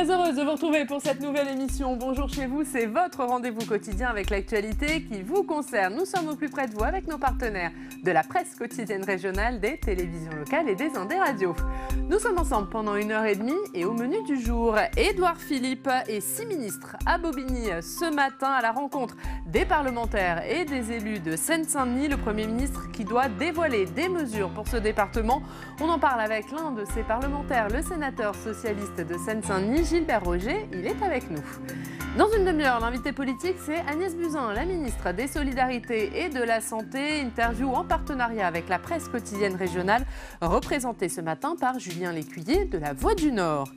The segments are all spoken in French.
Très heureuse de vous retrouver pour cette nouvelle émission. Bonjour chez vous, c'est votre rendez-vous quotidien avec l'actualité qui vous concerne. Nous sommes au plus près de vous avec nos partenaires de la presse quotidienne régionale, des télévisions locales et des Indes radios. Nous sommes ensemble pendant 1h30 et au menu du jour, Édouard Philippe et 6 ministres à Bobigny ce matin à la rencontre des parlementaires et des élus de Seine-Saint-Denis. Le Premier ministre qui doit dévoiler des mesures pour ce département. On en parle avec l'un de ces parlementaires, le sénateur socialiste de Seine-Saint-Denis, Gilbert Roger, il est avec nous. Dans une demi-heure, l'invité politique, c'est Agnès Buzyn, la ministre des Solidarités et de la Santé. Interview en partenariat avec la presse quotidienne régionale, représentée ce matin par Julien Lécuyer de La Voix du Nord.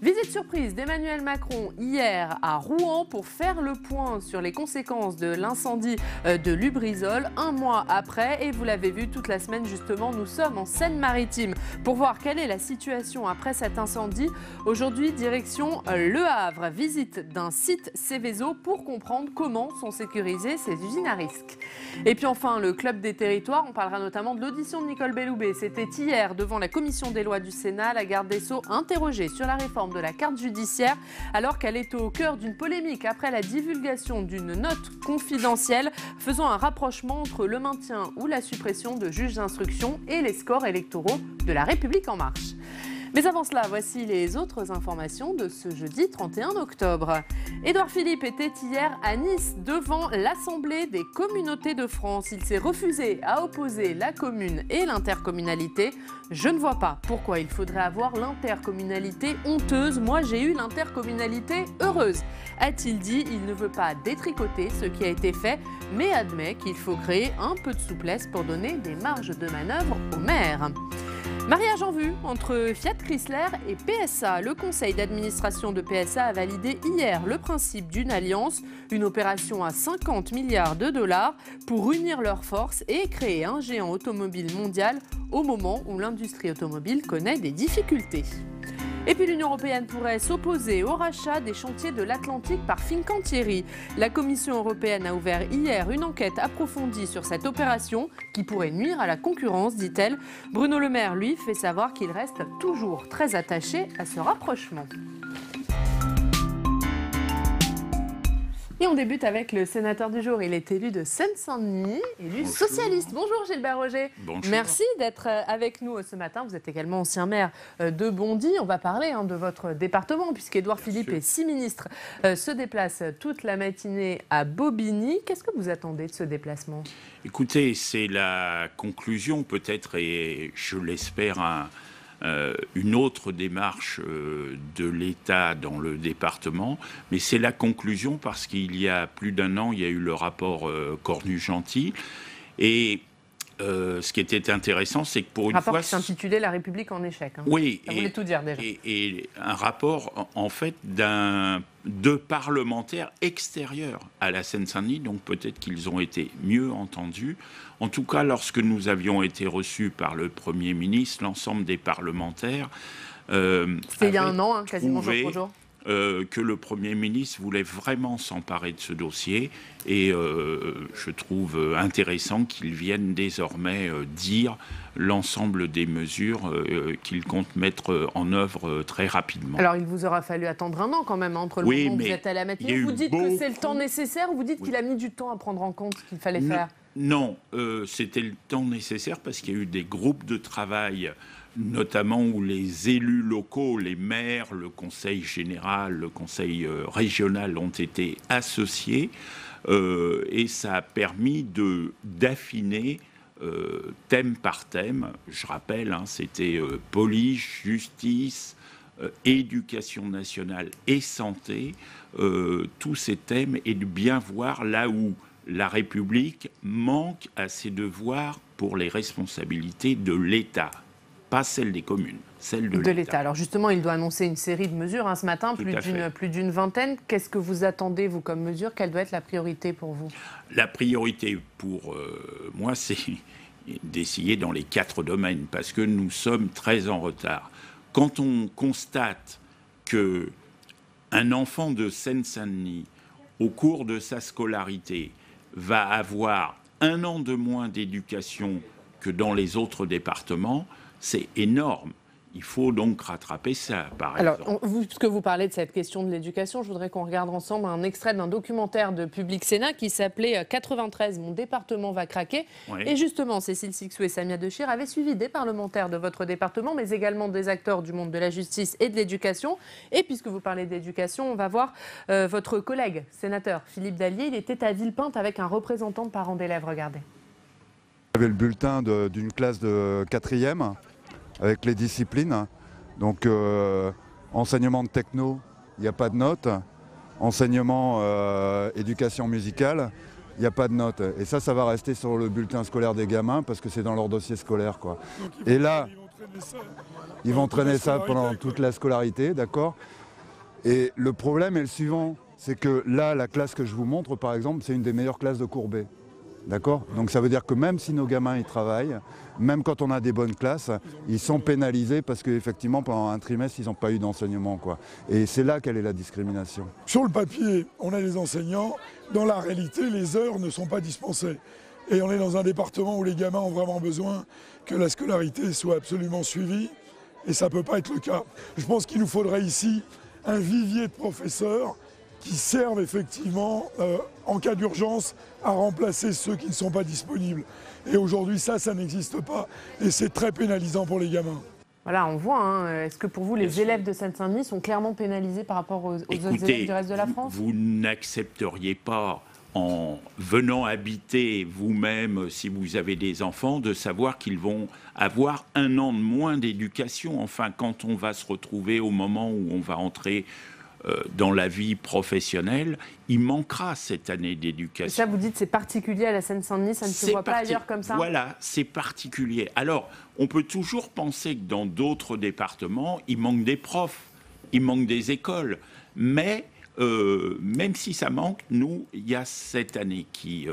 Visite surprise d'Emmanuel Macron hier à Rouen pour faire le point sur les conséquences de l'incendie de Lubrizol un mois après. Et vous l'avez vu toute la semaine justement, nous sommes en Seine-Maritime pour voir quelle est la situation après cet incendie. Aujourd'hui, direction Le Havre, visite d'un site Seveso pour comprendre comment sont sécurisées ces usines à risque. Et puis enfin, le Club des territoires, on parlera notamment de l'audition de Nicole Belloubet. C'était hier devant la commission des lois du Sénat, la garde des Sceaux interrogée sur la réforme de la carte judiciaire alors qu'elle est au cœur d'une polémique après la divulgation d'une note confidentielle faisant un rapprochement entre le maintien ou la suppression de juges d'instruction et les scores électoraux de La République En Marche. Mais avant cela, voici les autres informations de ce jeudi 31 octobre. Édouard Philippe était hier à Nice devant l'Assemblée des communautés de France. Il s'est refusé à opposer la commune et l'intercommunalité. Je ne vois pas pourquoi il faudrait avoir l'intercommunalité honteuse. Moi, j'ai eu l'intercommunalité heureuse, a-t-il dit. Il ne veut pas détricoter ce qui a été fait, mais admet qu'il faut créer un peu de souplesse pour donner des marges de manœuvre aux maires. Mariage en vue entre Fiat Chrysler et PSA. Le conseil d'administration de PSA a validé hier le principe d'une alliance, une opération à 50 milliards de dollars pour unir leurs forces et créer un géant automobile mondial au moment où l'industrie automobile connaît des difficultés. Et puis l'Union européenne pourrait s'opposer au rachat des chantiers de l'Atlantique par Fincantieri. La Commission européenne a ouvert hier une enquête approfondie sur cette opération qui pourrait nuire à la concurrence, dit-elle. Bruno Le Maire, lui, fait savoir qu'il reste toujours très attaché à ce rapprochement. Et on débute avec le sénateur du jour. Il est élu de Seine-Saint-Denis, élu socialiste. Bonjour Gilbert Roger. Bonjour. Merci d'être avec nous ce matin. Vous êtes également ancien maire de Bondy. On va parler de votre département puisqu'Édouard Philippe et 6 ministres se déplacent toute la matinée à Bobigny. Qu'est-ce que vous attendez de ce déplacement ? Écoutez, c'est la conclusion peut-être et je l'espère une autre démarche de l'État dans le département, mais c'est la conclusion parce qu'il y a plus d'un an, il y a eu le rapport Cornu-Gentil et ce qui était intéressant, c'est que pour une fois... Un rapport qui s'intitulait « La République en échec ». Oui. Ça voulait tout dire déjà. Et un rapport, en fait, de parlementaires extérieurs à la Seine-Saint-Denis, donc peut-être qu'ils ont été mieux entendus. En tout cas, lorsque nous avions été reçus par le Premier ministre, l'ensemble des parlementaires... C'était il y a un an, quasiment jour pour jour. Que le Premier ministre voulait vraiment s'emparer de ce dossier et je trouve intéressant qu'il vienne désormais dire l'ensemble des mesures qu'il compte mettre en œuvre très rapidement. Alors il vous aura fallu attendre un an quand même entre le moment où vous êtes à la matinée. Vous dites que c'est le temps nécessaire ou vous dites qu'il a mis du temps à prendre en compte ce qu'il fallait faire ? Non, c'était le temps nécessaire parce qu'il y a eu des groupes de travail notamment où les élus locaux, les maires, le conseil général, le conseil régional ont été associés et ça a permis d'affiner thème par thème. Je rappelle, c'était police, justice, éducation nationale et santé, tous ces thèmes et de bien voir là où la République manque à ses devoirs pour les responsabilités de l'État. Pas celle des communes, celle de l'État. Alors justement, il doit annoncer une série de mesures ce matin, plus d'une vingtaine. Qu'est-ce que vous attendez, vous, comme mesure ? Quelle doit être la priorité pour vous ? La priorité pour moi, c'est d'essayer dans les 4 domaines, parce que nous sommes très en retard. Quand on constate qu'un enfant de Seine-Saint-Denis, au cours de sa scolarité, va avoir 1 an de moins d'éducation que dans les autres départements, c'est énorme. Il faut donc rattraper ça, par Alors, exemple. puisque vous parlez de cette question de l'éducation, je voudrais qu'on regarde ensemble un extrait d'un documentaire de Public Sénat qui s'appelait 93, mon département va craquer. Oui. Et justement, Cécile Sixou et Samia Dechir avaient suivi des parlementaires de votre département, mais également des acteurs du monde de la justice et de l'éducation. Et puisque vous parlez d'éducation, on va voir votre collègue sénateur Philippe Dallier. Il était à Villepinte avec un représentant de parents d'élèves. Regardez. J'avais le bulletin d'une classe de 4e avec les disciplines. Donc enseignement de techno, il n'y a pas de notes. Enseignement éducation musicale, il n'y a pas de notes. Et ça va rester sur le bulletin scolaire des gamins parce que c'est dans leur dossier scolaire, quoi. Et là, ils vont traîner ça pendant toute la scolarité, d'accord. Et le problème est le suivant, c'est que là, la classe que je vous montre, par exemple, c'est une des meilleures classes de Courbet. D'accord ? Donc ça veut dire que même si nos gamins ils travaillent, même quand on a des bonnes classes, ils sont pénalisés parce qu'effectivement pendant un trimestre ils n'ont pas eu d'enseignement, quoi. Et c'est là quelle est la discrimination. Sur le papier, on a les enseignants. Dans la réalité, les heures ne sont pas dispensées. Et on est dans un département où les gamins ont vraiment besoin que la scolarité soit absolument suivie. Et ça ne peut pas être le cas. Je pense qu'il nous faudrait ici un vivier de professeurs qui servent effectivement, en cas d'urgence, à remplacer ceux qui ne sont pas disponibles. Et aujourd'hui, ça n'existe pas. Et c'est très pénalisant pour les gamins. Voilà, on voit. Hein. Est-ce que pour vous, les élèves de Seine-Saint-Denis sont clairement pénalisés par rapport aux autres élèves du reste de la France ? Vous n'accepteriez pas, en venant habiter vous-même, si vous avez des enfants, de savoir qu'ils vont avoir 1 an de moins d'éducation. Enfin, quand on va se retrouver au moment où on va entrer dans la vie professionnelle, il manquera cette année d'éducation. Ça, vous dites, c'est particulier à la Seine-Saint-Denis, ça ne se voit pas ailleurs comme ça ? Voilà, c'est particulier. Alors, on peut toujours penser que dans d'autres départements, il manque des profs, il manque des écoles. Mais, même si ça manque, nous, il y a cette année qui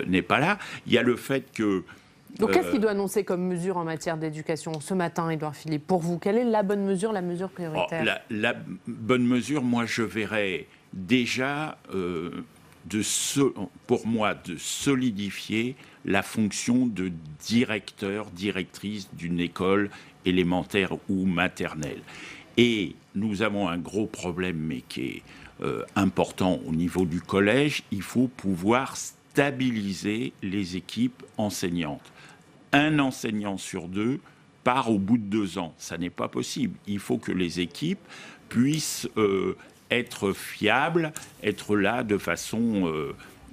n'est pas là. Il y a le fait que... Donc, qu'est-ce qu'il doit annoncer comme mesure en matière d'éducation ce matin, Édouard Philippe ? Pour vous, quelle est la bonne mesure, la mesure prioritaire ? La bonne mesure, moi, je verrais déjà, pour moi, de solidifier la fonction de directeur, directrice d'une école élémentaire ou maternelle. Et nous avons un gros problème, mais qui est important au niveau du collège. Il faut pouvoir stabiliser les équipes enseignantes. 1 enseignant sur 2 part au bout de 2 ans. Ça n'est pas possible. Il faut que les équipes puissent être fiables, être là de façon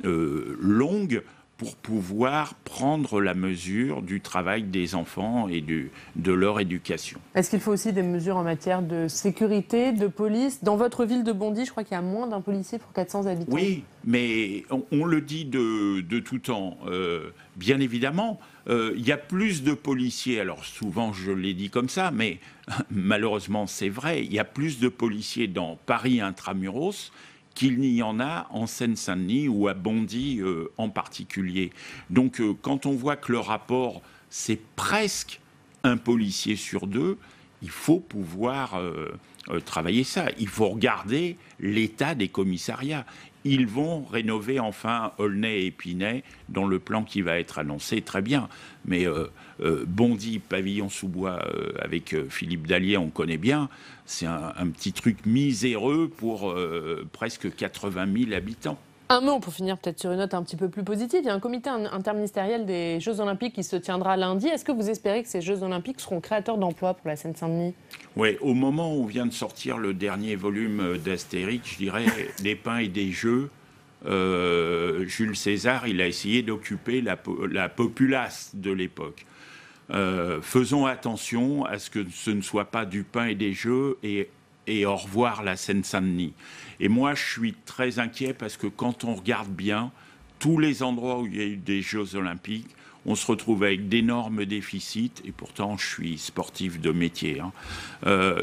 longue pour pouvoir prendre la mesure du travail des enfants et de leur éducation. Est-ce qu'il faut aussi des mesures en matière de sécurité, de police ? Dans votre ville de Bondy, je crois qu'il y a moins d'un policier pour 400 habitants. Oui, mais on le dit de tout temps. Bien évidemment, il y a plus de policiers. Alors souvent, je l'ai dit comme ça, mais malheureusement, c'est vrai. Il y a plus de policiers dans Paris intramuros qu'il n'y en a en Seine-Saint-Denis ou à Bondy en particulier. Donc, quand on voit que le rapport, c'est presque 1 policier sur 2, il faut pouvoir travailler ça. Il faut regarder l'état des commissariats. Ils vont rénover enfin Aulnay et Épinay dans le plan qui va être annoncé, très bien. Mais Bondy, Pavillon-sous-Bois, avec Philippe Dallier, on connaît bien. C'est un petit truc miséreux pour presque 80 000 habitants. Un mot pour finir peut-être sur une note un petit peu plus positive. Il y a un comité interministériel des Jeux Olympiques qui se tiendra lundi. Est-ce que vous espérez que ces Jeux Olympiques seront créateurs d'emplois pour la Seine-Saint-Denis ? Oui, au moment où vient de sortir le dernier volume d'Astérix, je dirais des pains et des jeux, Jules César, il a essayé d'occuper la populace de l'époque. Faisons attention à ce que ce ne soit pas du pain et des jeux et au revoir la Seine-Saint-Denis. Et moi, je suis très inquiet parce que quand on regarde bien, tous les endroits où il y a eu des Jeux Olympiques, on se retrouve avec d'énormes déficits, et pourtant je suis sportif de métier,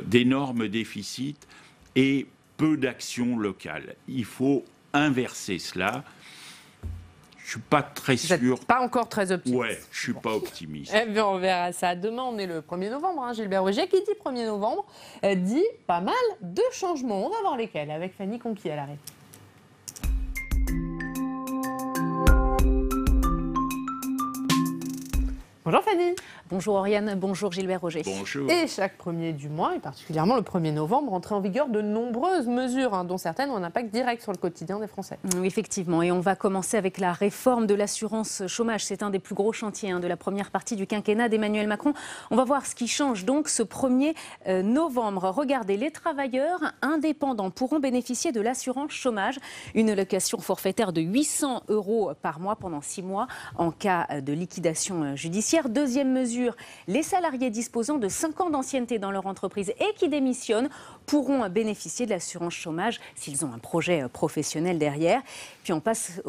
d'énormes déficits et peu d'actions locales. Il faut inverser cela. Je ne suis pas très sûr. Vous n'êtes pas encore très optimiste. Ouais, je ne suis pas optimiste. Eh bien, on verra ça. Demain, on est le 1er novembre. Gilbert Roger, qui dit 1er novembre, dit pas mal de changements. On va voir lesquels avec Fanny Conquis à l'arrêt. Bonjour Fanny. Bonjour Oriane, bonjour Gilbert Roger. Bonjour. Et chaque premier du mois, et particulièrement le 1er novembre, entrée en vigueur de nombreuses mesures, dont certaines ont un impact direct sur le quotidien des Français. Oui, effectivement, et on va commencer avec la réforme de l'assurance chômage. C'est un des plus gros chantiers de la première partie du quinquennat d'Emmanuel Macron. On va voir ce qui change donc ce 1er novembre. Regardez, les travailleurs indépendants pourront bénéficier de l'assurance chômage, une allocation forfaitaire de 800 € par mois pendant 6 mois en cas de liquidation judiciaire. Deuxième mesure, les salariés disposant de 5 ans d'ancienneté dans leur entreprise et qui démissionnent pourront bénéficier de l'assurance chômage s'ils ont un projet professionnel derrière. Puis on passe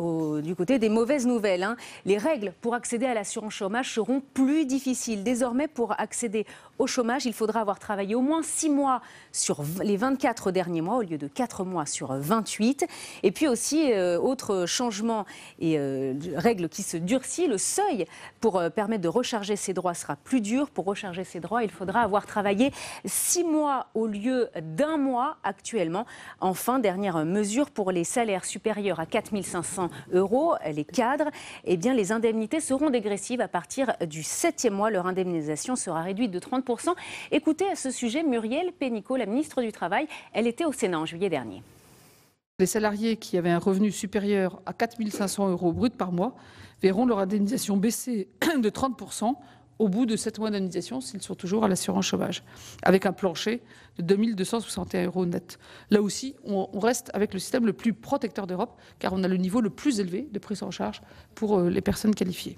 du côté des mauvaises nouvelles. Les règles pour accéder à l'assurance chômage seront plus difficiles. Désormais, pour accéder au chômage, il faudra avoir travaillé au moins 6 mois sur les 24 derniers mois au lieu de 4 mois sur 28. Et puis aussi, autre changement et règle qui se durcit, le seuil pour permettre de recharger ses droits sera plus dur. Pour recharger ses droits, il faudra avoir travaillé 6 mois au lieu d'1 mois actuellement. Enfin, dernière mesure pour les salaires supérieurs à 4 500 €, les cadres, eh bien, les indemnités seront dégressives à partir du 7e mois. Leur indemnisation sera réduite de 30%. Écoutez à ce sujet Muriel Pénicaud, la ministre du Travail. Elle était au Sénat en juillet dernier. Les salariés qui avaient un revenu supérieur à 4 500 € brut par mois verront leur indemnisation baisser de 30% au bout de 7 mois d'indemnisation s'ils sont toujours à l'assurance chômage, avec un plancher de 2 261 € net. Là aussi, on reste avec le système le plus protecteur d'Europe, car on a le niveau le plus élevé de prise en charge pour les personnes qualifiées.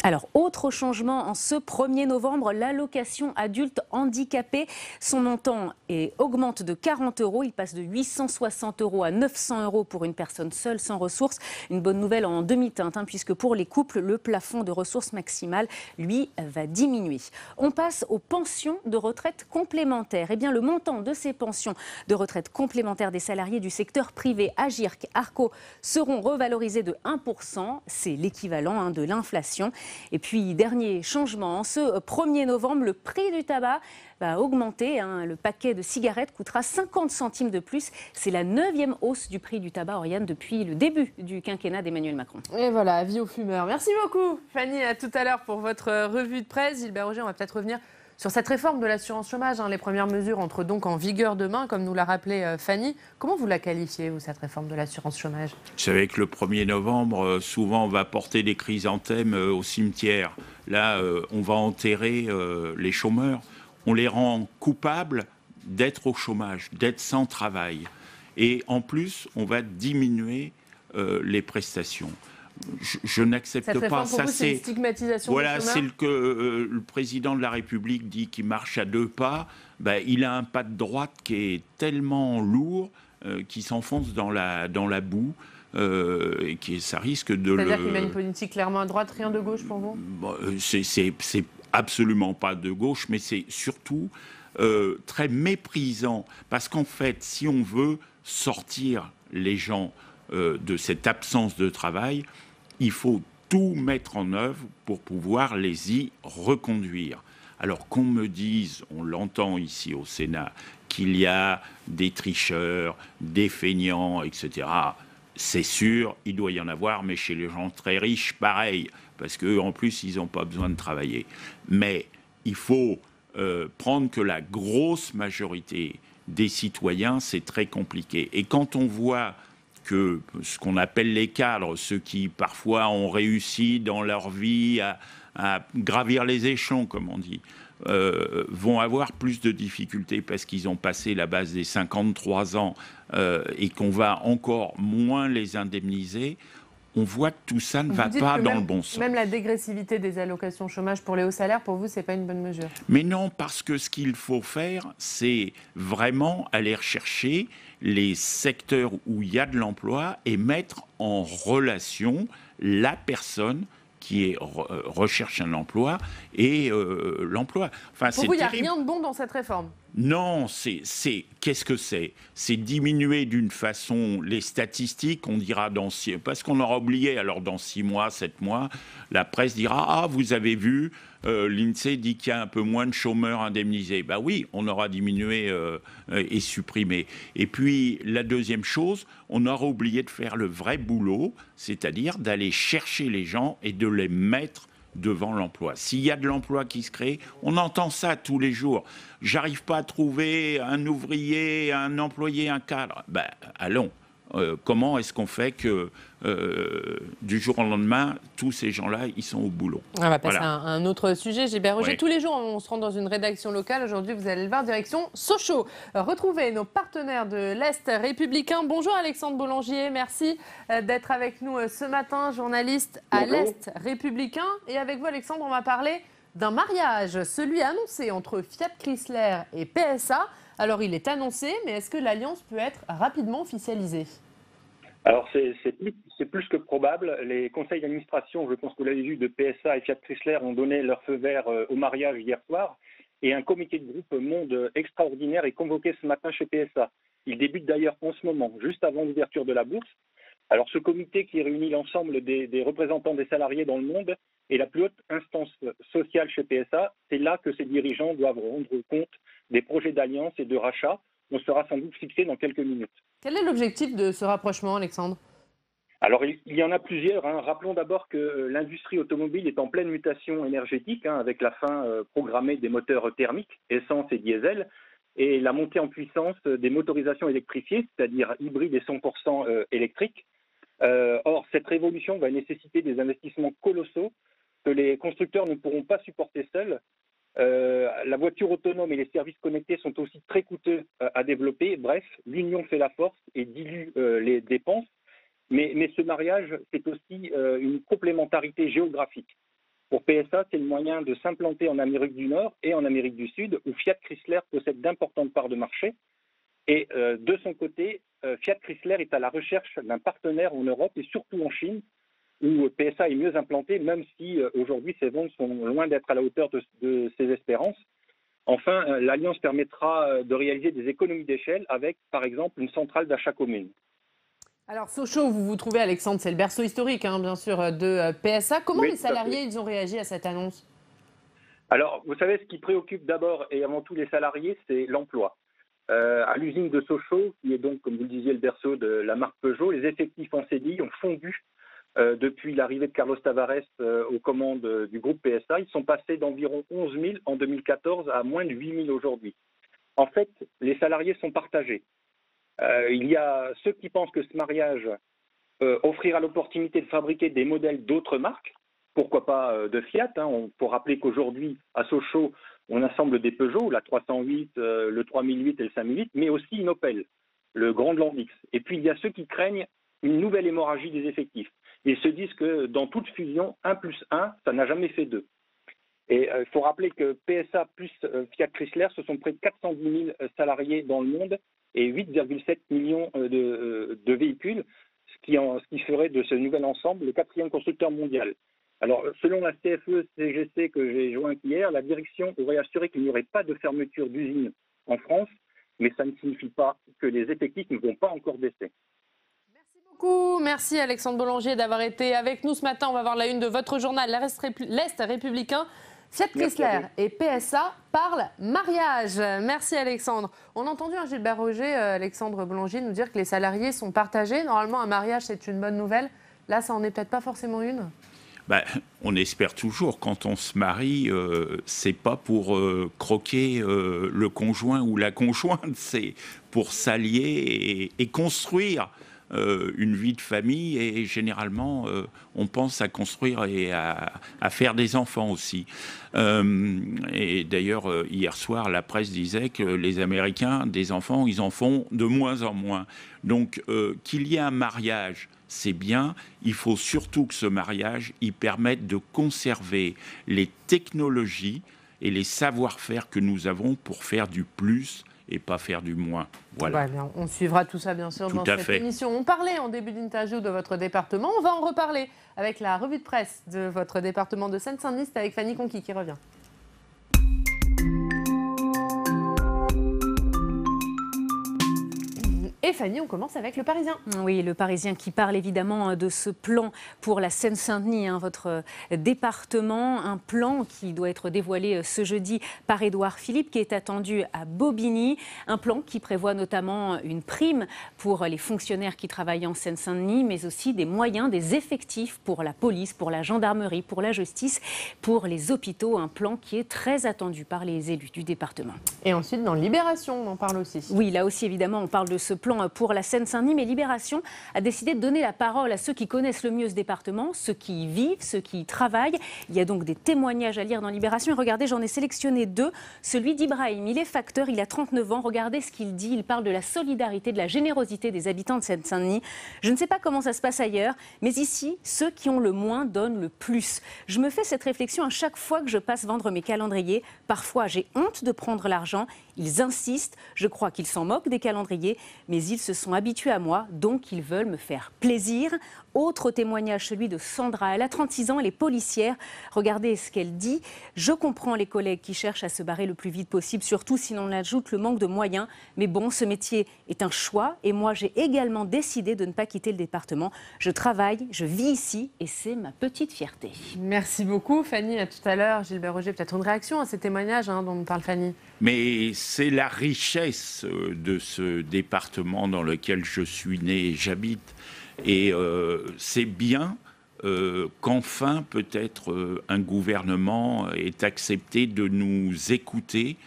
Alors, autre changement en ce 1er novembre, l'allocation adulte handicapé. Son montant augmente de 40 €. Il passe de 860 € à 900 € pour une personne seule sans ressources. Une bonne nouvelle en demi-teinte, puisque pour les couples, le plafond de ressources maximales, lui, va diminuer. On passe aux pensions de retraite complémentaires. Eh bien, le montant de ces pensions de retraite complémentaires des salariés du secteur privé, Agirc, Arco, seront revalorisés de 1%. C'est l'équivalent de l'inflation. Et puis, dernier changement, en ce 1er novembre, le prix du tabac va augmenter. Le paquet de cigarettes coûtera 50 centimes de plus. C'est la 9e hausse du prix du tabac, Oriane, depuis le début du quinquennat d'Emmanuel Macron. Et voilà, avis aux fumeurs. Merci beaucoup, Fanny. À tout à l'heure pour votre revue de presse. Gilbert Roger, on va peut-être revenir sur cette réforme de l'assurance chômage. Les premières mesures entrent donc en vigueur demain, comme nous l'a rappelé Fanny. Comment vous la qualifiez, vous, cette réforme de l'assurance chômage? Vous savez que le 1er novembre, souvent, on va porter des chrysanthèmes au cimetière. Là, on va enterrer les chômeurs. On les rend coupables d'être au chômage, d'être sans travail. Et en plus, on va diminuer les prestations. Je n'accepte pas ça. C'est une stigmatisation. Voilà, c'est que le président de la République dit qu'il marche à 2 pas. Il a un pas de droite qui est tellement lourd qu'il s'enfonce dans la boue. Et ça risque de C'est-à-dire qu'il y a une politique clairement à droite, rien de gauche pour vous? C'est absolument pas de gauche, mais c'est surtout très méprisant. Parce qu'en fait, si on veut sortir les gens de cette absence de travail, il faut tout mettre en œuvre pour pouvoir les y reconduire. Alors qu'on me dise, on l'entend ici au Sénat, qu'il y a des tricheurs, des feignants, etc., c'est sûr, il doit y en avoir, mais chez les gens très riches, pareil, parce qu'eux, en plus, ils n'ont pas besoin de travailler. Mais il faut prendre que la grosse majorité des citoyens, c'est très compliqué. Et quand on voit que ce qu'on appelle les cadres, ceux qui parfois ont réussi dans leur vie à gravir les échelons, comme on dit, vont avoir plus de difficultés parce qu'ils ont passé la base des 53 ans et qu'on va encore moins les indemniser, on voit que tout ça ne va pas dans le bon sens. Même la dégressivité des allocations chômage pour les hauts salaires, pour vous, ce n'est pas une bonne mesure? Mais non, parce que ce qu'il faut faire, c'est vraiment aller rechercher les secteurs où il y a de l'emploi et mettre en relation la personne qui recherche un emploi et l'emploi. Enfin, pour vous, il n'y a rien de bon dans cette réforme? Non, qu'est-ce que c'est? C'est diminuer d'une façon les statistiques, on dira parce qu'on aura oublié, alors dans 6 mois, 7 mois, la presse dira « Ah, vous avez vu, l'INSEE dit qu'il y a un peu moins de chômeurs indemnisés. » Ben oui, on aura diminué et supprimé. Et puis, la deuxième chose, on aura oublié de faire le vrai boulot, c'est-à-dire d'aller chercher les gens et de les mettre devant l'emploi. S'il y a de l'emploi qui se crée, on entend ça tous les jours. J'arrive pas à trouver un ouvrier, un employé, un cadre. Ben, allons. Comment est-ce qu'on fait que du jour au lendemain, tous ces gens-là, ils sont au boulot? On va passer à un autre sujet. Gilbert Roger, tous les jours, on se rend dans une rédaction locale. Aujourd'hui, vous allez le voir, direction Sochaux. Retrouvez nos partenaires de l'Est républicain. Bonjour Alexandre Boulanger, merci d'être avec nous ce matin, journaliste à l'Est républicain. Et avec vous Alexandre, on va parler d'un mariage, celui annoncé entre Fiat Chrysler et PSA. Alors, il est annoncé, mais est-ce que l'alliance peut être rapidement officialisée? Alors, c'est plus que probable. Les conseils d'administration, je pense que vous l'avez vu, de PSA et Fiat Chrysler ont donné leur feu vert au mariage hier soir. Et un comité de groupe monde extraordinaire est convoqué ce matin chez PSA. Il débute d'ailleurs en ce moment, juste avant l'ouverture de la bourse. Alors, ce comité qui réunit l'ensemble des représentants des salariés dans le monde est la plus haute instance sociale chez PSA. C'est là que ces dirigeants doivent rendre compte des projets d'alliance et de rachat. On sera sans doute fixé dans quelques minutes. Quel est l'objectif de ce rapprochement, Alexandre? Alors, il y en a plusieurs. Rappelons d'abord que l'industrie automobile est en pleine mutation énergétique, avec la fin programmée des moteurs thermiques, essence et diesel, et la montée en puissance des motorisations électrifiées, c'est-à-dire hybrides et 100% électriques. Or, cette révolution va nécessiter des investissements colossaux que les constructeurs ne pourront pas supporter seuls. La voiture autonome et les services connectés sont aussi très coûteux à développer. Bref, l'union fait la force et dilue les dépenses. Mais ce mariage, c'est aussi une complémentarité géographique. Pour PSA, c'est le moyen de s'implanter en Amérique du Nord et en Amérique du Sud, où Fiat Chrysler possède d'importantes parts de marché. Et de son côté, Fiat Chrysler est à la recherche d'un partenaire en Europe et surtout en Chine, où PSA est mieux implanté, même si aujourd'hui ses ventes sont loin d'être à la hauteur de ses espérances. Enfin, l'alliance permettra de réaliser des économies d'échelle avec, par exemple, une centrale d'achat commune. Alors, Sochaux, vous vous trouvez, Alexandre, c'est le berceau historique, bien sûr, de PSA. Comment les salariés ils ont réagi à cette annonce? Alors, vous savez, ce qui préoccupe d'abord et avant tout les salariés, c'est l'emploi. À l'usine de Sochaux, qui est donc, comme vous le disiez, le berceau de la marque Peugeot, les effectifs en CDI ont fondu depuis l'arrivée de Carlos Tavares aux commandes du groupe PSA. Ils sont passés d'environ 11 000 en 2014 à moins de 8 000 aujourd'hui. En fait, les salariés sont partagés. Il y a ceux qui pensent que ce mariage offrira l'opportunité de fabriquer des modèles d'autres marques, pourquoi pas de Fiat. On peut rappeler qu'aujourd'hui, à Sochaux, on assemble des Peugeot, la 308, le 3008 et le 5008, mais aussi une Opel, le Grandland X. Et puis, il y a ceux qui craignent une nouvelle hémorragie des effectifs. Ils se disent que dans toute fusion, 1 plus 1, ça n'a jamais fait 2. Et il faut rappeler que PSA plus Fiat Chrysler, ce sont près de 410 000 salariés dans le monde et 8,7 millions de véhicules, ce qui ferait de ce nouvel ensemble le 4e constructeur mondial. Alors, selon la CFE-CGC que j'ai jointe hier, la direction aurait assuré qu'il n'y aurait pas de fermeture d'usine en France, mais ça ne signifie pas que les effectifs ne vont pas encore baisser. Merci Alexandre Boulanger d'avoir été avec nous ce matin. On va voir la une de votre journal, l'Est républicain. Fiat Chrysler et PSA parlent mariage. Merci Alexandre. On a entendu Gilbert Roger, Alexandre Boulanger nous dire que les salariés sont partagés. Normalement, un mariage, c'est une bonne nouvelle. Là, ça n'en est peut-être pas forcément une. On espère toujours, quand on se marie, c'est pas pour croquer le conjoint ou la conjointe, c'est pour s'allier et construire une vie de famille, et généralement on pense à construire et à faire des enfants aussi. Et d'ailleurs hier soir la presse disait que les Américains, des enfants, ils en font de moins en moins. Donc qu'il y ait un mariage, c'est bien. Il faut surtout que ce mariage il permette de conserver les technologies et les savoir-faire que nous avons pour faire du plus et pas faire du moins. Voilà. Ouais, bien, on suivra tout ça, bien sûr, dans cette émission. On parlait en début d'interview de votre département. On va en reparler avec la revue de presse de votre département de Seine-Saint-Denis avec Fanny Conqui qui revient. Et Fanny, on commence avec Le Parisien. Oui, Le Parisien qui parle évidemment de ce plan pour la Seine-Saint-Denis, votre département. Un plan qui doit être dévoilé ce jeudi par Édouard Philippe, qui est attendu à Bobigny. Un plan qui prévoit notamment une prime pour les fonctionnaires qui travaillent en Seine-Saint-Denis, mais aussi des moyens, des effectifs pour la police, pour la gendarmerie, pour la justice, pour les hôpitaux. Un plan qui est très attendu par les élus du département. Et ensuite, dans Libération, on en parle aussi. Oui, là aussi, évidemment, on parle de ce plan pour la Seine-Saint-Denis, mais Libération a décidé de donner la parole à ceux qui connaissent le mieux ce département, ceux qui y vivent, ceux qui y travaillent. Il y a donc des témoignages à lire dans Libération. Et regardez, j'en ai sélectionné 2. Celui d'Ibrahim, il est facteur, il a 39 ans. Regardez ce qu'il dit. Il parle de la solidarité, de la générosité des habitants de Seine-Saint-Denis. Je ne sais pas comment ça se passe ailleurs, mais ici, ceux qui ont le moins donnent le plus. Je me fais cette réflexion à chaque fois que je passe vendre mes calendriers. Parfois, j'ai honte de prendre l'argent. Ils insistent. Je crois qu'ils s'en moquent des calendriers, mais ils se sont habitués à moi, donc ils veulent me faire plaisir. Autre témoignage, celui de Sandra. Elle a 36 ans, elle est policière. Regardez ce qu'elle dit. Je comprends les collègues qui cherchent à se barrer le plus vite possible, surtout si l'on ajoute le manque de moyens. Mais bon, ce métier est un choix et moi, j'ai également décidé de ne pas quitter le département. Je travaille, je vis ici et c'est ma petite fierté. Merci beaucoup, Fanny. À tout à l'heure. Gilbert Roger, peut-être une réaction à ces témoignages dont nous parle Fanny. Mais c'est la richesse de ce département dans lequel je suis né et j'habite. Et c'est bien qu'enfin, peut-être, un gouvernement ait accepté de nous écouter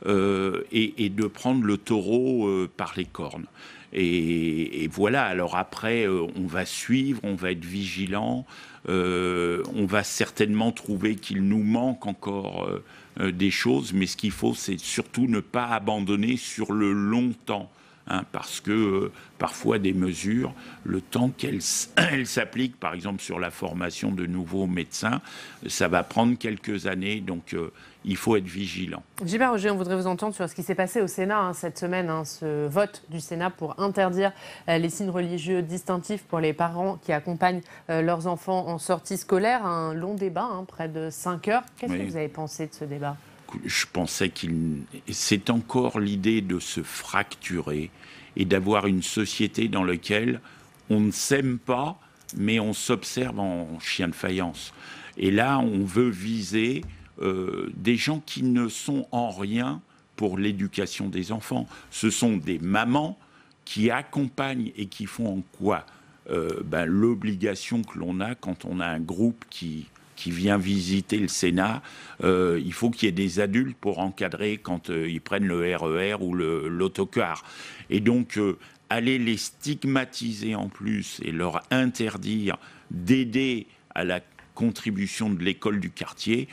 et de prendre le taureau par les cornes. Et voilà, alors après, on va suivre, on va être vigilant, on va certainement trouver qu'il nous manque encore des choses, mais ce qu'il faut, c'est surtout ne pas abandonner sur le long temps. Parce que parfois des mesures, le temps qu'elles s'appliquent, par exemple sur la formation de nouveaux médecins, ça va prendre quelques années, donc il faut être vigilant. Gilbert Roger, on voudrait vous entendre sur ce qui s'est passé au Sénat cette semaine, ce vote du Sénat pour interdire les signes religieux distinctifs pour les parents qui accompagnent leurs enfants en sortie scolaire. Un long débat, près de 5 heures. Qu'est-ce que vous avez pensé de ce débat ? Je pensais c'est encore l'idée de se fracturer et d'avoir une société dans laquelle on ne s'aime pas, mais on s'observe en chien de faïence. Et là, on veut viser des gens qui ne sont en rien pour l'éducation des enfants. Ce sont des mamans qui accompagnent et qui font en quoi l'obligation que l'on a quand on a un groupe qui vient visiter le Sénat, il faut qu'il y ait des adultes pour encadrer quand ils prennent le RER ou l'autocar. Et donc, aller les stigmatiser en plus et leur interdire d'aider à la contribution de l'école du quartier,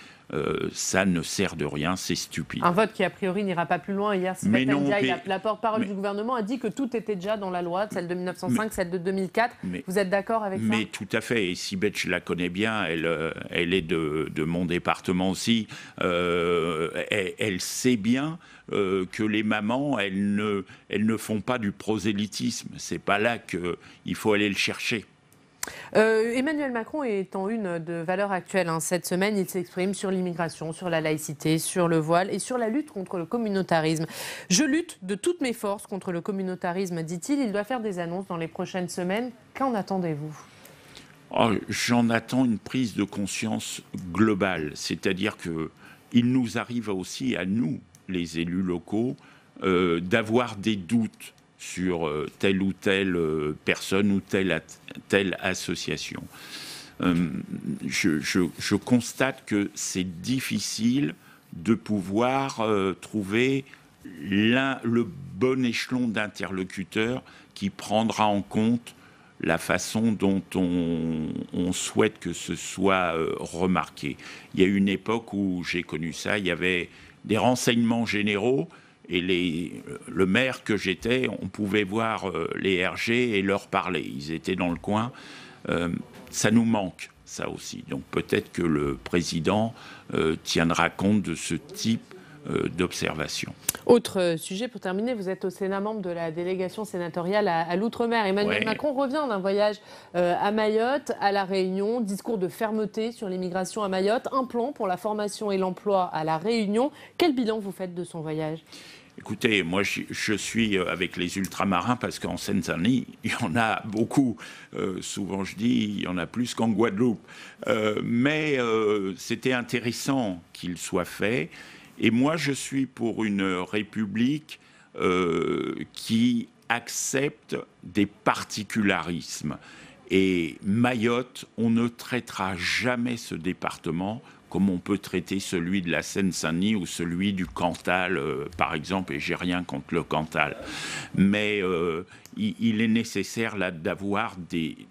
ça ne sert de rien, c'est stupide. Un vote qui, a priori, n'ira pas plus loin. Hier, Sibeth Ndiaye, la porte-parole du gouvernement, a dit que tout était déjà dans la loi, celle de 1905, celle de 2004. Vous êtes d'accord avec ça ? Mais tout à fait. Et Sibeth, je la connais bien, elle est de mon département aussi. Elle sait bien que les mamans, elles ne font pas du prosélytisme. C'est pas là qu'il faut aller le chercher. Emmanuel Macron est en une de Valeurs Actuelles cette semaine. Il s'exprime sur l'immigration, sur la laïcité, sur le voile et sur la lutte contre le communautarisme. Je lutte de toutes mes forces contre le communautarisme, dit-il. Il doit faire des annonces dans les prochaines semaines. Qu'en attendez-vous ? J'en attends une prise de conscience globale. C'est-à-dire qu'il nous arrive aussi à nous, les élus locaux, d'avoir des doutes sur telle ou telle personne ou telle association. Je constate que c'est difficile de pouvoir trouver le bon échelon d'interlocuteur qui prendra en compte la façon dont on souhaite que ce soit remarqué. Il y a une époque où j'ai connu ça, il y avait des renseignements généraux. Et le maire que j'étais, on pouvait voir les RG et leur parler. Ils étaient dans le coin. Ça nous manque, ça aussi. Donc peut-être que le président tiendra compte de ce type d'observation. Autre sujet pour terminer, vous êtes au Sénat membre de la délégation sénatoriale à l'Outre-mer. Emmanuel Macron revient d'un voyage à Mayotte, à La Réunion, discours de fermeté sur l'immigration à Mayotte, un plan pour la formation et l'emploi à La Réunion. Quel bilan vous faites de son voyage ? Écoutez, moi je suis avec les ultramarins parce qu'en Seine-Saint-Denis, il y en a beaucoup. Souvent je dis, il y en a plus qu'en Guadeloupe. Mais c'était intéressant qu'il soit fait. Et moi je suis pour une république qui accepte des particularismes. Et Mayotte, on ne traitera jamais ce département comme on peut traiter celui de la Seine-Saint-Denis ou celui du Cantal, par exemple, et j'ai rien contre le Cantal. Mais il est nécessaire là d'avoir des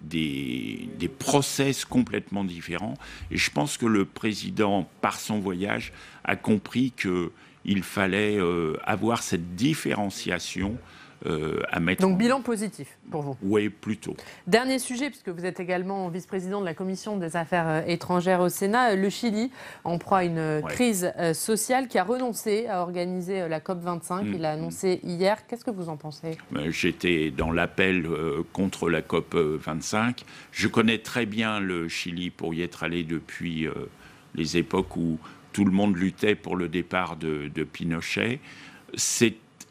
process complètement différents. Et je pense que le président, par son voyage, a compris qu'il fallait avoir cette différenciation à mettre. Donc bilan positif pour vous? Oui, plutôt. Dernier sujet, puisque vous êtes également vice-président de la Commission des Affaires étrangères au Sénat, le Chili en proie à une crise sociale, qui a renoncé à organiser la COP25. Il a annoncé hier. Qu'est-ce que vous en pensez? J'étais dans l'appel contre la COP25. Je connais très bien le Chili pour y être allé depuis les époques où tout le monde luttait pour le départ de Pinochet.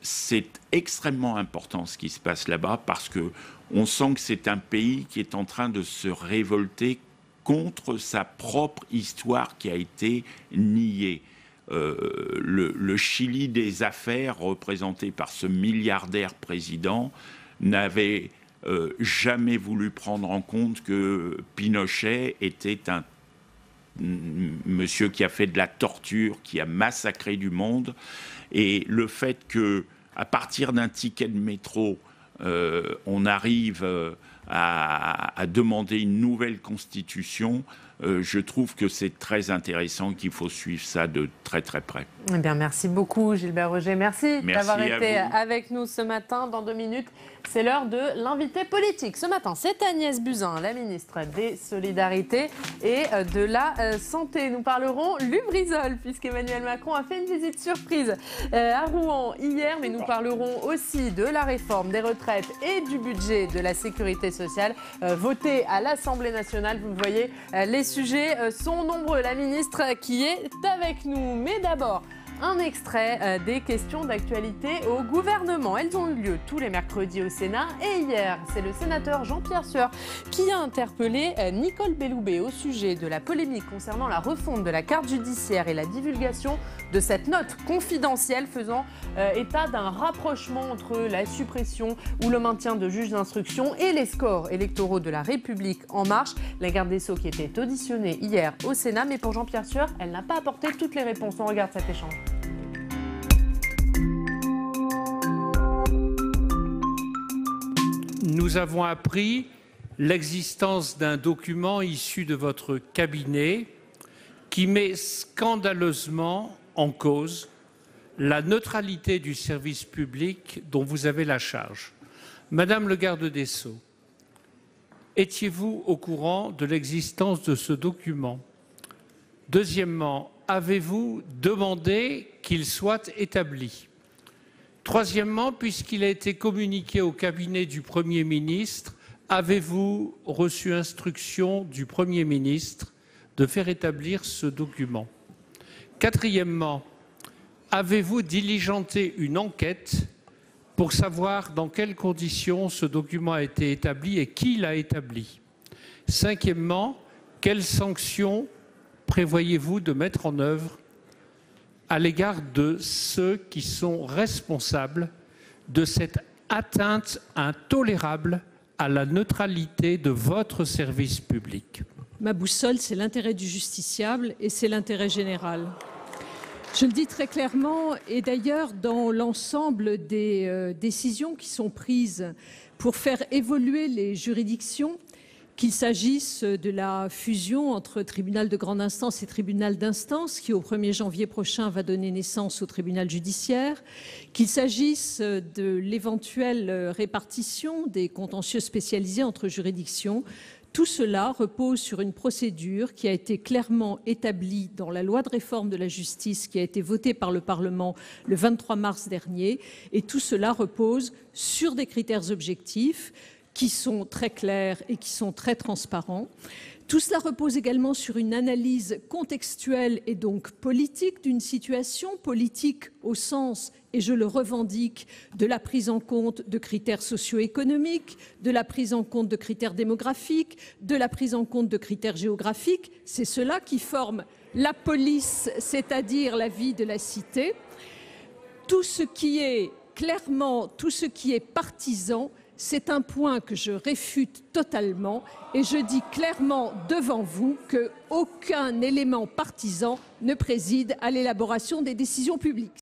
C'est extrêmement important ce qui se passe là-bas parce qu'on sent que c'est un pays qui est en train de se révolter contre sa propre histoire qui a été niée. Le Chili des affaires, représenté par ce milliardaire président, n'avait jamais voulu prendre en compte que Pinochet était un monsieur qui a fait de la torture, qui a massacré du monde. Et le fait qu'à partir d'un ticket de métro, on arrive à demander une nouvelle constitution, je trouve que c'est très intéressant, qu'il faut suivre ça de très très près. Eh bien, merci beaucoup Gilbert Roger. Merci d'avoir été avec nous ce matin. Dans 2 minutes, c'est l'heure de l'invité politique. Ce matin, c'est Agnès Buzyn, la ministre des Solidarités et de la Santé. Nous parlerons Lubrizol, puisqu'Emmanuel Macron a fait une visite surprise à Rouen hier, mais nous parlerons aussi de la réforme des retraites et du budget de la sécurité sociale voté à l'Assemblée nationale. Vous le voyez, les sujets sont nombreux. La ministre qui est avec nous. Mais d'abord, un extrait des questions d'actualité au gouvernement. Elles ont lieu tous les mercredis au Sénat. Et hier, c'est le sénateur Jean-Pierre Sueur qui a interpellé Nicole Belloubet au sujet de la polémique concernant la refonte de la carte judiciaire et la divulgation de cette note confidentielle faisant état d'un rapprochement entre la suppression ou le maintien de juges d'instruction et les scores électoraux de la République En Marche. La garde des Sceaux qui était auditionnée hier au Sénat. Mais pour Jean-Pierre Sueur, elle n'a pas apporté toutes les réponses. On regarde cet échange. Nous avons appris l'existence d'un document issu de votre cabinet qui met scandaleusement en cause la neutralité du service public dont vous avez la charge. Madame le garde des Sceaux, étiez-vous au courant de l'existence de ce document? Deuxièmement, avez-vous demandé qu'il soit établi? Troisièmement, puisqu'il a été communiqué au cabinet du Premier ministre, avez-vous reçu instruction du Premier ministre de faire établir ce document? Quatrièmement, avez-vous diligenté une enquête pour savoir dans quelles conditions ce document a été établi et qui l'a établi? Cinquièmement, quelles sanctions prévoyez-vous de mettre en œuvre à l'égard de ceux qui sont responsables de cette atteinte intolérable à la neutralité de votre service public? Ma boussole, c'est l'intérêt du justiciable et c'est l'intérêt général. Je le dis très clairement, et d'ailleurs dans l'ensemble des décisions qui sont prises pour faire évoluer les juridictions, qu'il s'agisse de la fusion entre tribunal de grande instance et tribunal d'instance, qui au 1er janvier prochain va donner naissance au tribunal judiciaire, qu'il s'agisse de l'éventuelle répartition des contentieux spécialisés entre juridictions, tout cela repose sur une procédure qui a été clairement établie dans la loi de réforme de la justice qui a été votée par le Parlement le 23 mars dernier, et tout cela repose sur des critères objectifs qui sont très clairs et qui sont très transparents. Tout cela repose également sur une analyse contextuelle et donc politique d'une situation, politique au sens, et je le revendique, de la prise en compte de critères socio-économiques, de la prise en compte de critères démographiques, de la prise en compte de critères géographiques. C'est cela qui forme la police, c'est-à-dire la vie de la cité. Tout ce qui est clairement, tout ce qui est partisan, c'est un point que je réfute totalement et je dis clairement devant vous qu'aucun élément partisan ne préside à l'élaboration des décisions publiques.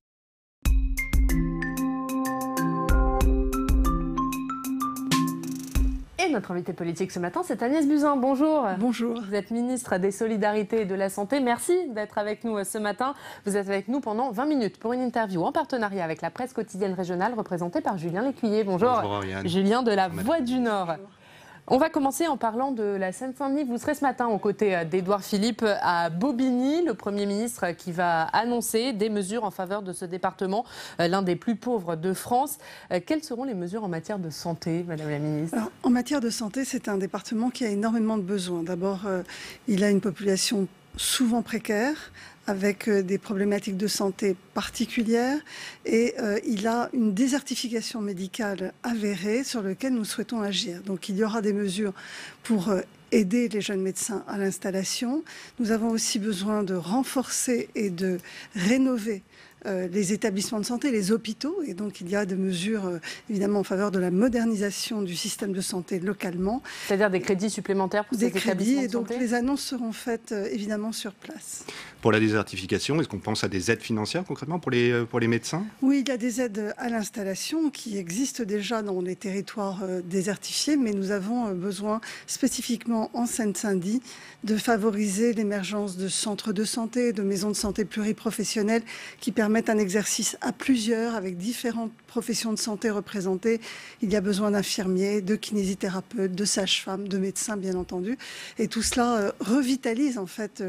Et notre invité politique ce matin, c'est Agnès Buzyn. Bonjour. Bonjour. Vous êtes ministre des Solidarités et de la Santé. Merci d'être avec nous ce matin. Vous êtes avec nous pendant 20 minutes pour une interview en partenariat avec la presse quotidienne régionale représentée par Julien Lécuyer. Bonjour. Bonjour Ariane. Julien de la Voix du Nord. On va commencer en parlant de la Seine-Saint-Denis. Vous serez ce matin aux côtés d'Édouard Philippe à Bobigny, le Premier ministre qui va annoncer des mesures en faveur de ce département, l'un des plus pauvres de France. Quelles seront les mesures en matière de santé, Madame la Ministre? Alors, en matière de santé, c'est un département qui a énormément de besoins. D'abord, il a une population souvent précaire, avec des problématiques de santé particulières, et il a une désertification médicale avérée sur laquelle nous souhaitons agir. Donc il y aura des mesures pour aider les jeunes médecins à l'installation. Nous avons aussi besoin de renforcer et de rénover les établissements de santé, les hôpitaux, et donc il y a des mesures évidemment en faveur de la modernisation du système de santé localement. C'est-à-dire des crédits supplémentaires pour ces établissements de santé ? Et donc les annonces seront faites évidemment sur place. Pour la désertification, est-ce qu'on pense à des aides financières concrètement pour les médecins ? Oui, il y a des aides à l'installation qui existent déjà dans les territoires désertifiés, mais nous avons besoin spécifiquement en Seine-Saint-Denis de favoriser l'émergence de centres de santé, de maisons de santé pluriprofessionnelles qui permettent un exercice à plusieurs avec différentes professions de santé représentées. Il y a besoin d'infirmiers, de kinésithérapeutes, de sages-femmes, de médecins bien entendu. Et tout cela revitalise en fait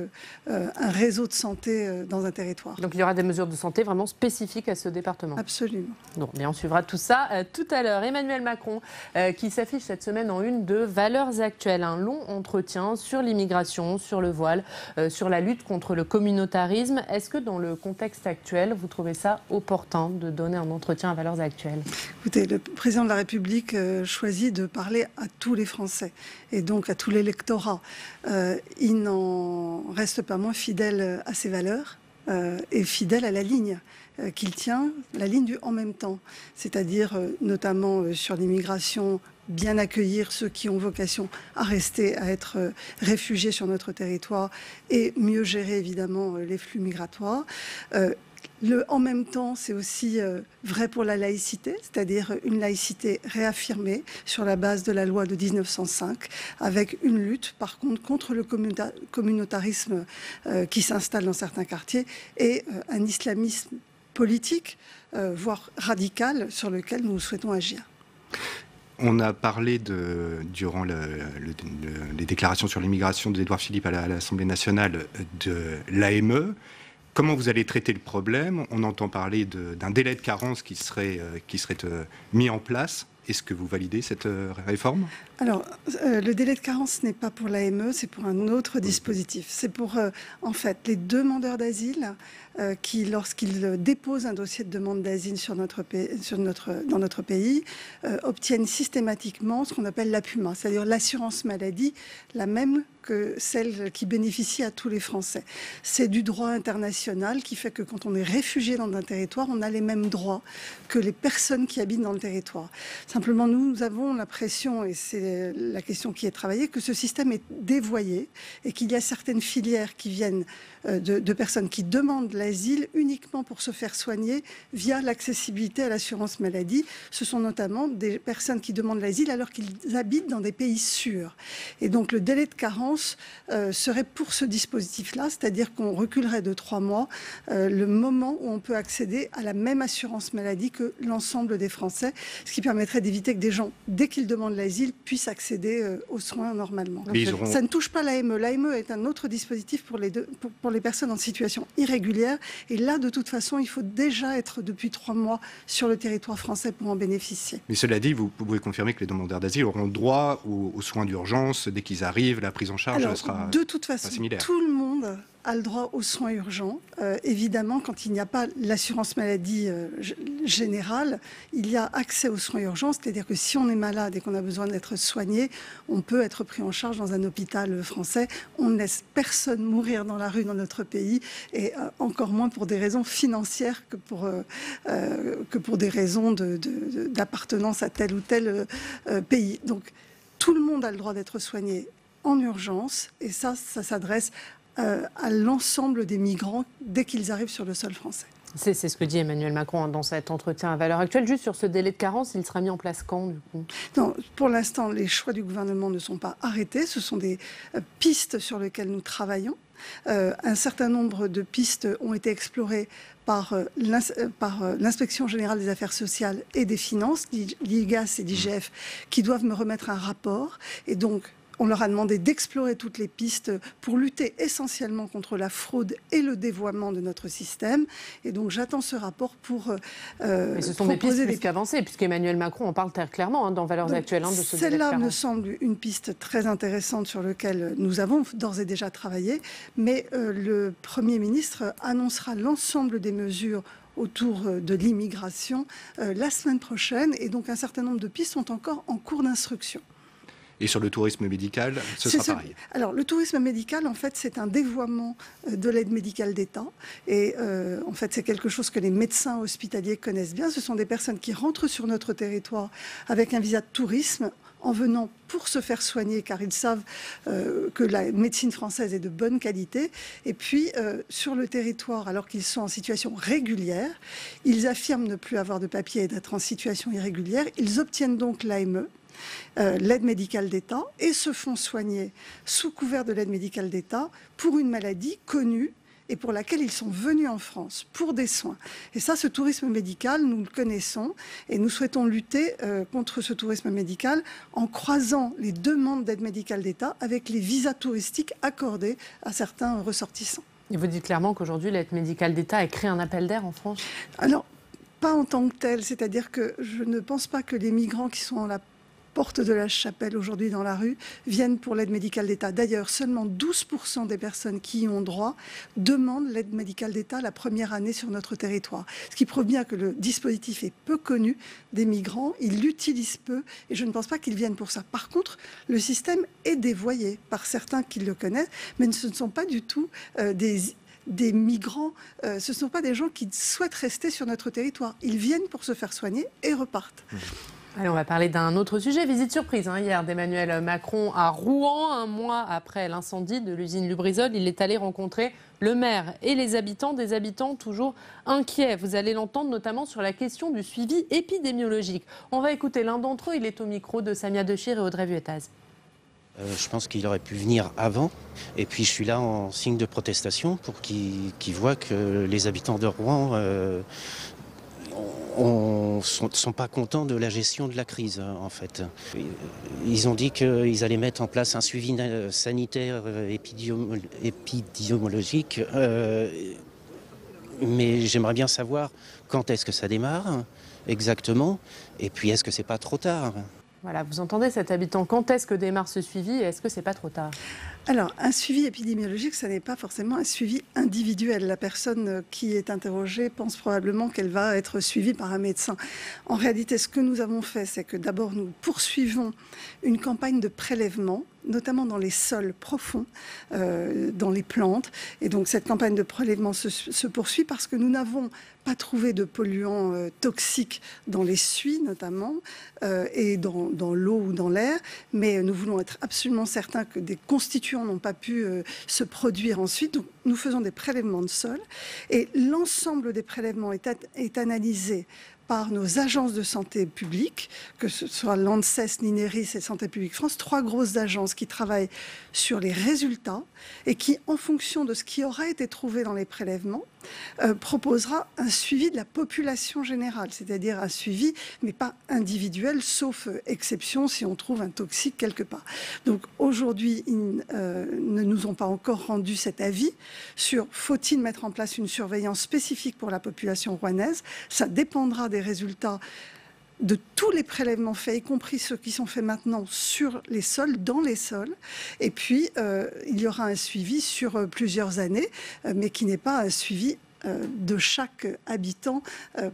un réseau de santé dans un territoire. Donc il y aura des mesures de santé vraiment spécifiques à ce département. Absolument. Donc bien, on suivra tout ça tout à l'heure. Emmanuel Macron qui s'affiche cette semaine en une de Valeurs Actuelles. Un long entretien sur l'immigration, sur le voile, sur la lutte contre le communautarisme. Est-ce que dans le contexte actuel, vous trouvez ça opportun de donner un entretien à Valeurs Actuelles? Écoutez, le président de la République choisit de parler à tous les Français et donc à tout l'électorat. Il n'en reste pas moins fidèle à ses valeurs et fidèle à la ligne qu'il tient, la ligne du « en même temps », c'est-à-dire notamment sur l'immigration, bien accueillir ceux qui ont vocation à rester, à être réfugiés sur notre territoire et mieux gérer évidemment les flux migratoires. Le « en même temps », c'est aussi vrai pour la laïcité, c'est-à-dire une laïcité réaffirmée sur la base de la loi de 1905, avec une lutte, par contre, contre le communautarisme qui s'installe dans certains quartiers et un islamisme politique, voire radical, sur lequel nous souhaitons agir. On a parlé durant les déclarations sur l'immigration d'Édouard Philippe à l'Assemblée nationale de l'AME. Comment vous allez traiter le problème? On entend parler d'un délai de carence qui serait mis en place. Est-ce que vous validez cette réforme? Alors, le délai de carence n'est pas pour l'AME, c'est pour un autre dispositif. C'est pour, en fait, les demandeurs d'asile qui, lorsqu'ils déposent un dossier de demande d'asile dans notre pays, obtiennent systématiquement ce qu'on appelle l'APUMA, c'est-à-dire l'assurance maladie, la même que celle qui bénéficie à tous les Français. C'est du droit international qui fait que quand on est réfugié dans un territoire, on a les mêmes droits que les personnes qui habitent dans le territoire. Simplement, nous avons l'impression, et c'est la question qui est travaillée, que ce système est dévoyé et qu'il y a certaines filières qui viennent de personnes qui demandent l'asile uniquement pour se faire soigner via l'accessibilité à l'assurance maladie. Ce sont notamment des personnes qui demandent l'asile alors qu'ils habitent dans des pays sûrs. Et donc le délai de carence serait pour ce dispositif-là, c'est-à-dire qu'on reculerait de 3 mois le moment où on peut accéder à la même assurance maladie que l'ensemble des Français, ce qui permettrait d'éviter que des gens, dès qu'ils demandent l'asile, puissent accéder aux soins normalement. Auront... Ça ne touche pas l'AME. L'AME est un autre dispositif pour les personnes en situation irrégulière. Et là, de toute façon, il faut déjà être depuis 3 mois sur le territoire français pour en bénéficier. Mais cela dit, vous pouvez confirmer que les demandeurs d'asile auront droit aux soins d'urgence dès qu'ils arrivent, la prise en charge sera de toute façon, similaire. Tout le monde a le droit aux soins urgents. Évidemment, quand il n'y a pas l'assurance maladie générale, il y a accès aux soins urgents, c'est-à-dire que si on est malade et qu'on a besoin d'être soigné, on peut être pris en charge dans un hôpital français. On ne laisse personne mourir dans la rue dans notre pays, et encore moins pour des raisons financières que pour des raisons d'appartenance à tel ou tel pays. Donc, tout le monde a le droit d'être soigné en urgence, et ça s'adresse à l'ensemble des migrants dès qu'ils arrivent sur le sol français. C'est ce que dit Emmanuel Macron dans cet entretien à Valeurs Actuelles. Juste sur ce délai de carence, il sera mis en place quand, du coup? Non, pour l'instant, les choix du gouvernement ne sont pas arrêtés. Ce sont des pistes sur lesquelles nous travaillons. Un certain nombre de pistes ont été explorées par l'Inspection générale des affaires sociales et des finances, l'IGAS et l'IGF, qui doivent me remettre un rapport. Et donc, on leur a demandé d'explorer toutes les pistes pour lutter essentiellement contre la fraude et le dévoiement de notre système. Et donc j'attends ce rapport pour Mais ce sont des pistes plus qu'avancées, puisqu'Emmanuel Macron en parle très clairement dans Valeurs Actuelles de ce délai de carence. Celle-là me semble une piste très intéressante sur laquelle nous avons d'ores et déjà travaillé. Mais le Premier ministre annoncera l'ensemble des mesures autour de l'immigration la semaine prochaine. Et donc un certain nombre de pistes sont encore en cours d'instruction. Et sur le tourisme médical, ce sera pareil. Alors, le tourisme médical, en fait, c'est un dévoiement de l'aide médicale d'État. Et en fait, c'est quelque chose que les médecins hospitaliers connaissent bien. Ce sont des personnes qui rentrent sur notre territoire avec un visa de tourisme en venant pour se faire soigner, car ils savent que la médecine française est de bonne qualité. Et puis, sur le territoire, alors qu'ils sont en situation régulière, ils affirment ne plus avoir de papier et d'être en situation irrégulière. Ils obtiennent donc l'AME, l'aide médicale d'État, et se font soigner sous couvert de l'aide médicale d'État pour une maladie connue et pour laquelle ils sont venus en France pour des soins. Et ça, ce tourisme médical, nous le connaissons et nous souhaitons lutter contre ce tourisme médical en croisant les demandes d'aide médicale d'État avec les visas touristiques accordés à certains ressortissants. Et vous dites clairement qu'aujourd'hui, l'aide médicale d'État a créé un appel d'air en France? Alors, pas en tant que tel, c'est-à-dire que je ne pense pas que les migrants qui sont à la porte de la Chapelle aujourd'hui dans la rue viennent pour l'aide médicale d'État. D'ailleurs, seulement 12% des personnes qui y ont droit demandent l'aide médicale d'État la première année sur notre territoire. Ce qui prouve bien que le dispositif est peu connu des migrants, ils l'utilisent peu et je ne pense pas qu'ils viennent pour ça. Par contre, le système est dévoyé par certains qui le connaissent, mais ce ne sont pas du tout des migrants, ce ne sont pas des gens qui souhaitent rester sur notre territoire. Ils viennent pour se faire soigner et repartent. Allez, on va parler d'un autre sujet. Visite surprise hier d'Emmanuel Macron à Rouen. Un mois après l'incendie de l'usine Lubrizol, il est allé rencontrer le maire et les habitants, des habitants toujours inquiets. Vous allez l'entendre notamment sur la question du suivi épidémiologique. On va écouter l'un d'entre eux. Il est au micro de Samia Dechir et Audrey Vuettaz. Je pense qu'il aurait pu venir avant. Et puis je suis là en signe de protestation pour qu'il voit que les habitants de Rouen sont pas contents de la gestion de la crise, en fait. Ils ont dit qu'ils allaient mettre en place un suivi sanitaire épidémiologique, mais j'aimerais bien savoir quand est-ce que ça démarre exactement, et puis est-ce que c'est pas trop tard? Voilà, vous entendez cet habitant. Quand est-ce que démarre ce suivi et est-ce que c'est pas trop tard? Alors, un suivi épidémiologique, ça n'est pas forcément un suivi individuel. La personne qui est interrogée pense probablement qu'elle va être suivie par un médecin. En réalité, ce que nous avons fait, c'est que d'abord, nous poursuivons une campagne de prélèvement, notamment dans les sols profonds, dans les plantes. Et donc, cette campagne de prélèvement se poursuit parce que nous n'avons pas trouvé de polluants toxiques dans les suies, notamment, et dans l'eau ou dans l'air. Mais nous voulons être absolument certains que des constituants n'ont pas pu se produire ensuite. Donc, nous faisons des prélèvements de sol et l'ensemble des prélèvements est analysé par nos agences de santé publique, que ce soit l'ANSES, l'INERIS et Santé publique France, 3 grosses agences qui travaillent sur les résultats et qui, en fonction de ce qui aura été trouvé dans les prélèvements, proposera un suivi de la population générale, c'est-à-dire un suivi, mais pas individuel, sauf exception si on trouve un toxique quelque part. Donc aujourd'hui, ils ne nous ont pas encore rendu cet avis sur faut-il mettre en place une surveillance spécifique pour la population rouennaise. Ça dépendra des résultats de tous les prélèvements faits, y compris ceux qui sont faits maintenant sur les sols, dans les sols. Et puis, il y aura un suivi sur plusieurs années, mais qui n'est pas un suivi de chaque habitant,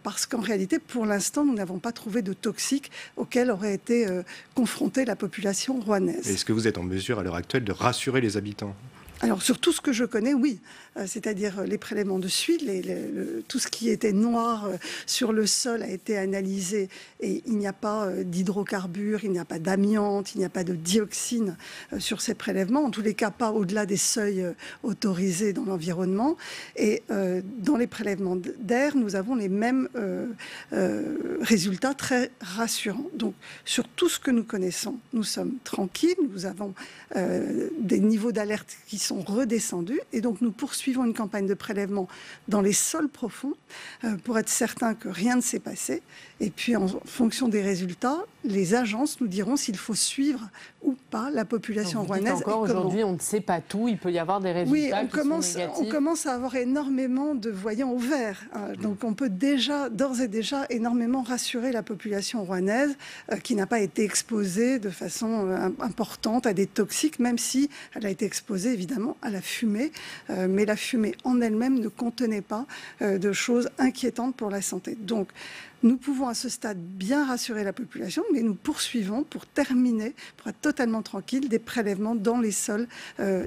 parce qu'en réalité, pour l'instant, nous n'avons pas trouvé de toxiques auxquels aurait été confrontée la population rouennaise. Est-ce que vous êtes en mesure, à l'heure actuelle, de rassurer les habitants ? Alors, sur tout ce que je connais, oui. C'est-à-dire les prélèvements de suite, tout ce qui était noir sur le sol a été analysé et il n'y a pas d'hydrocarbures, il n'y a pas d'amiante, il n'y a pas de dioxine sur ces prélèvements. En tous les cas, pas au-delà des seuils autorisés dans l'environnement. Et dans les prélèvements d'air, nous avons les mêmes résultats très rassurants. Donc, sur tout ce que nous connaissons, nous sommes tranquilles. Nous avons des niveaux d'alerte qui sont redescendus et donc nous poursuivons une campagne de prélèvement dans les sols profonds pour être certain que rien ne s'est passé. Et puis, en fonction des résultats, les agences nous diront s'il faut suivre ou pas la population rouennaise. Encore aujourd'hui, on ne sait pas tout. Il peut y avoir des résultats qui sont négatifs. On commence à avoir énormément de voyants au vert. Donc, on peut d'ores et déjà énormément rassurer la population rouennaise qui n'a pas été exposée de façon importante à des toxiques, même si elle a été exposée évidemment à la fumée. Mais la fumée en elle-même ne contenait pas de choses inquiétantes pour la santé. Donc, nous pouvons à ce stade bien rassurer la population, mais nous poursuivons pour terminer, pour être totalement tranquille, des prélèvements dans les sols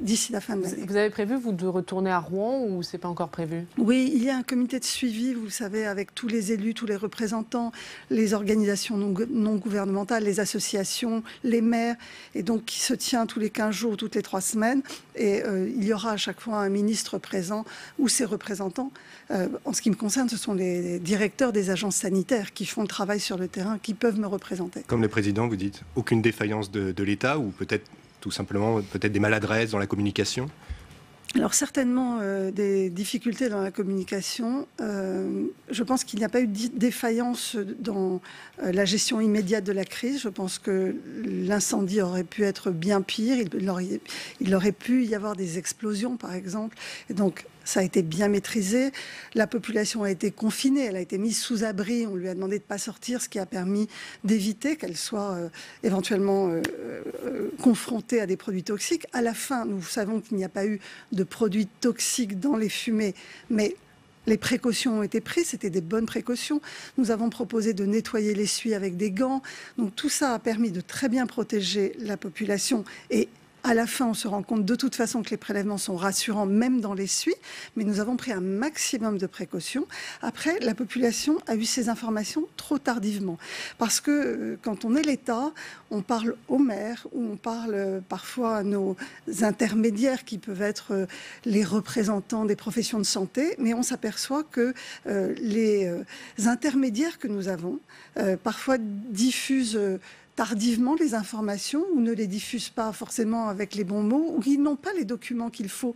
d'ici la fin de l'année. Vous avez prévu, vous, de retourner à Rouen ou c'est pas encore prévu? Oui, il y a un comité de suivi, vous savez, avec tous les élus, tous les représentants, les organisations non gouvernementales, les associations, les maires, et donc qui se tient tous les 15 jours, toutes les 3 semaines. Et il y aura à chaque fois un ministre présent ou ses représentants. En ce qui me concerne, ce sont les directeurs des agences sanitaires qui font le travail sur le terrain, qui peuvent me représenter. Comme le président, vous dites aucune défaillance de l'État ou peut-être tout simplement des maladresses dans la communication? Alors certainement des difficultés dans la communication. Je pense qu'il n'y a pas eu de défaillance dans la gestion immédiate de la crise. Je pense que l'incendie aurait pu être bien pire. Il aurait pu y avoir des explosions, par exemple. Et donc, ça a été bien maîtrisé. La population a été confinée, elle a été mise sous abri. On lui a demandé de ne pas sortir, ce qui a permis d'éviter qu'elle soit éventuellement confrontée à des produits toxiques. À la fin, nous savons qu'il n'y a pas eu de produits toxiques dans les fumées, mais les précautions ont été prises, c'était des bonnes précautions. Nous avons proposé de nettoyer l'essuie avec des gants. Donc tout ça a permis de très bien protéger la population et à la fin, on se rend compte de toute façon que les prélèvements sont rassurants, même dans l'essuie, mais nous avons pris un maximum de précautions. Après, la population a eu ces informations trop tardivement. Parce que quand on est l'État, on parle aux maires, ou on parle parfois à nos intermédiaires qui peuvent être les représentants des professions de santé, mais on s'aperçoit que les intermédiaires que nous avons parfois diffusent tardivement les informations ou ne les diffusent pas forcément avec les bons mots ou ils n'ont pas les documents qu'il faut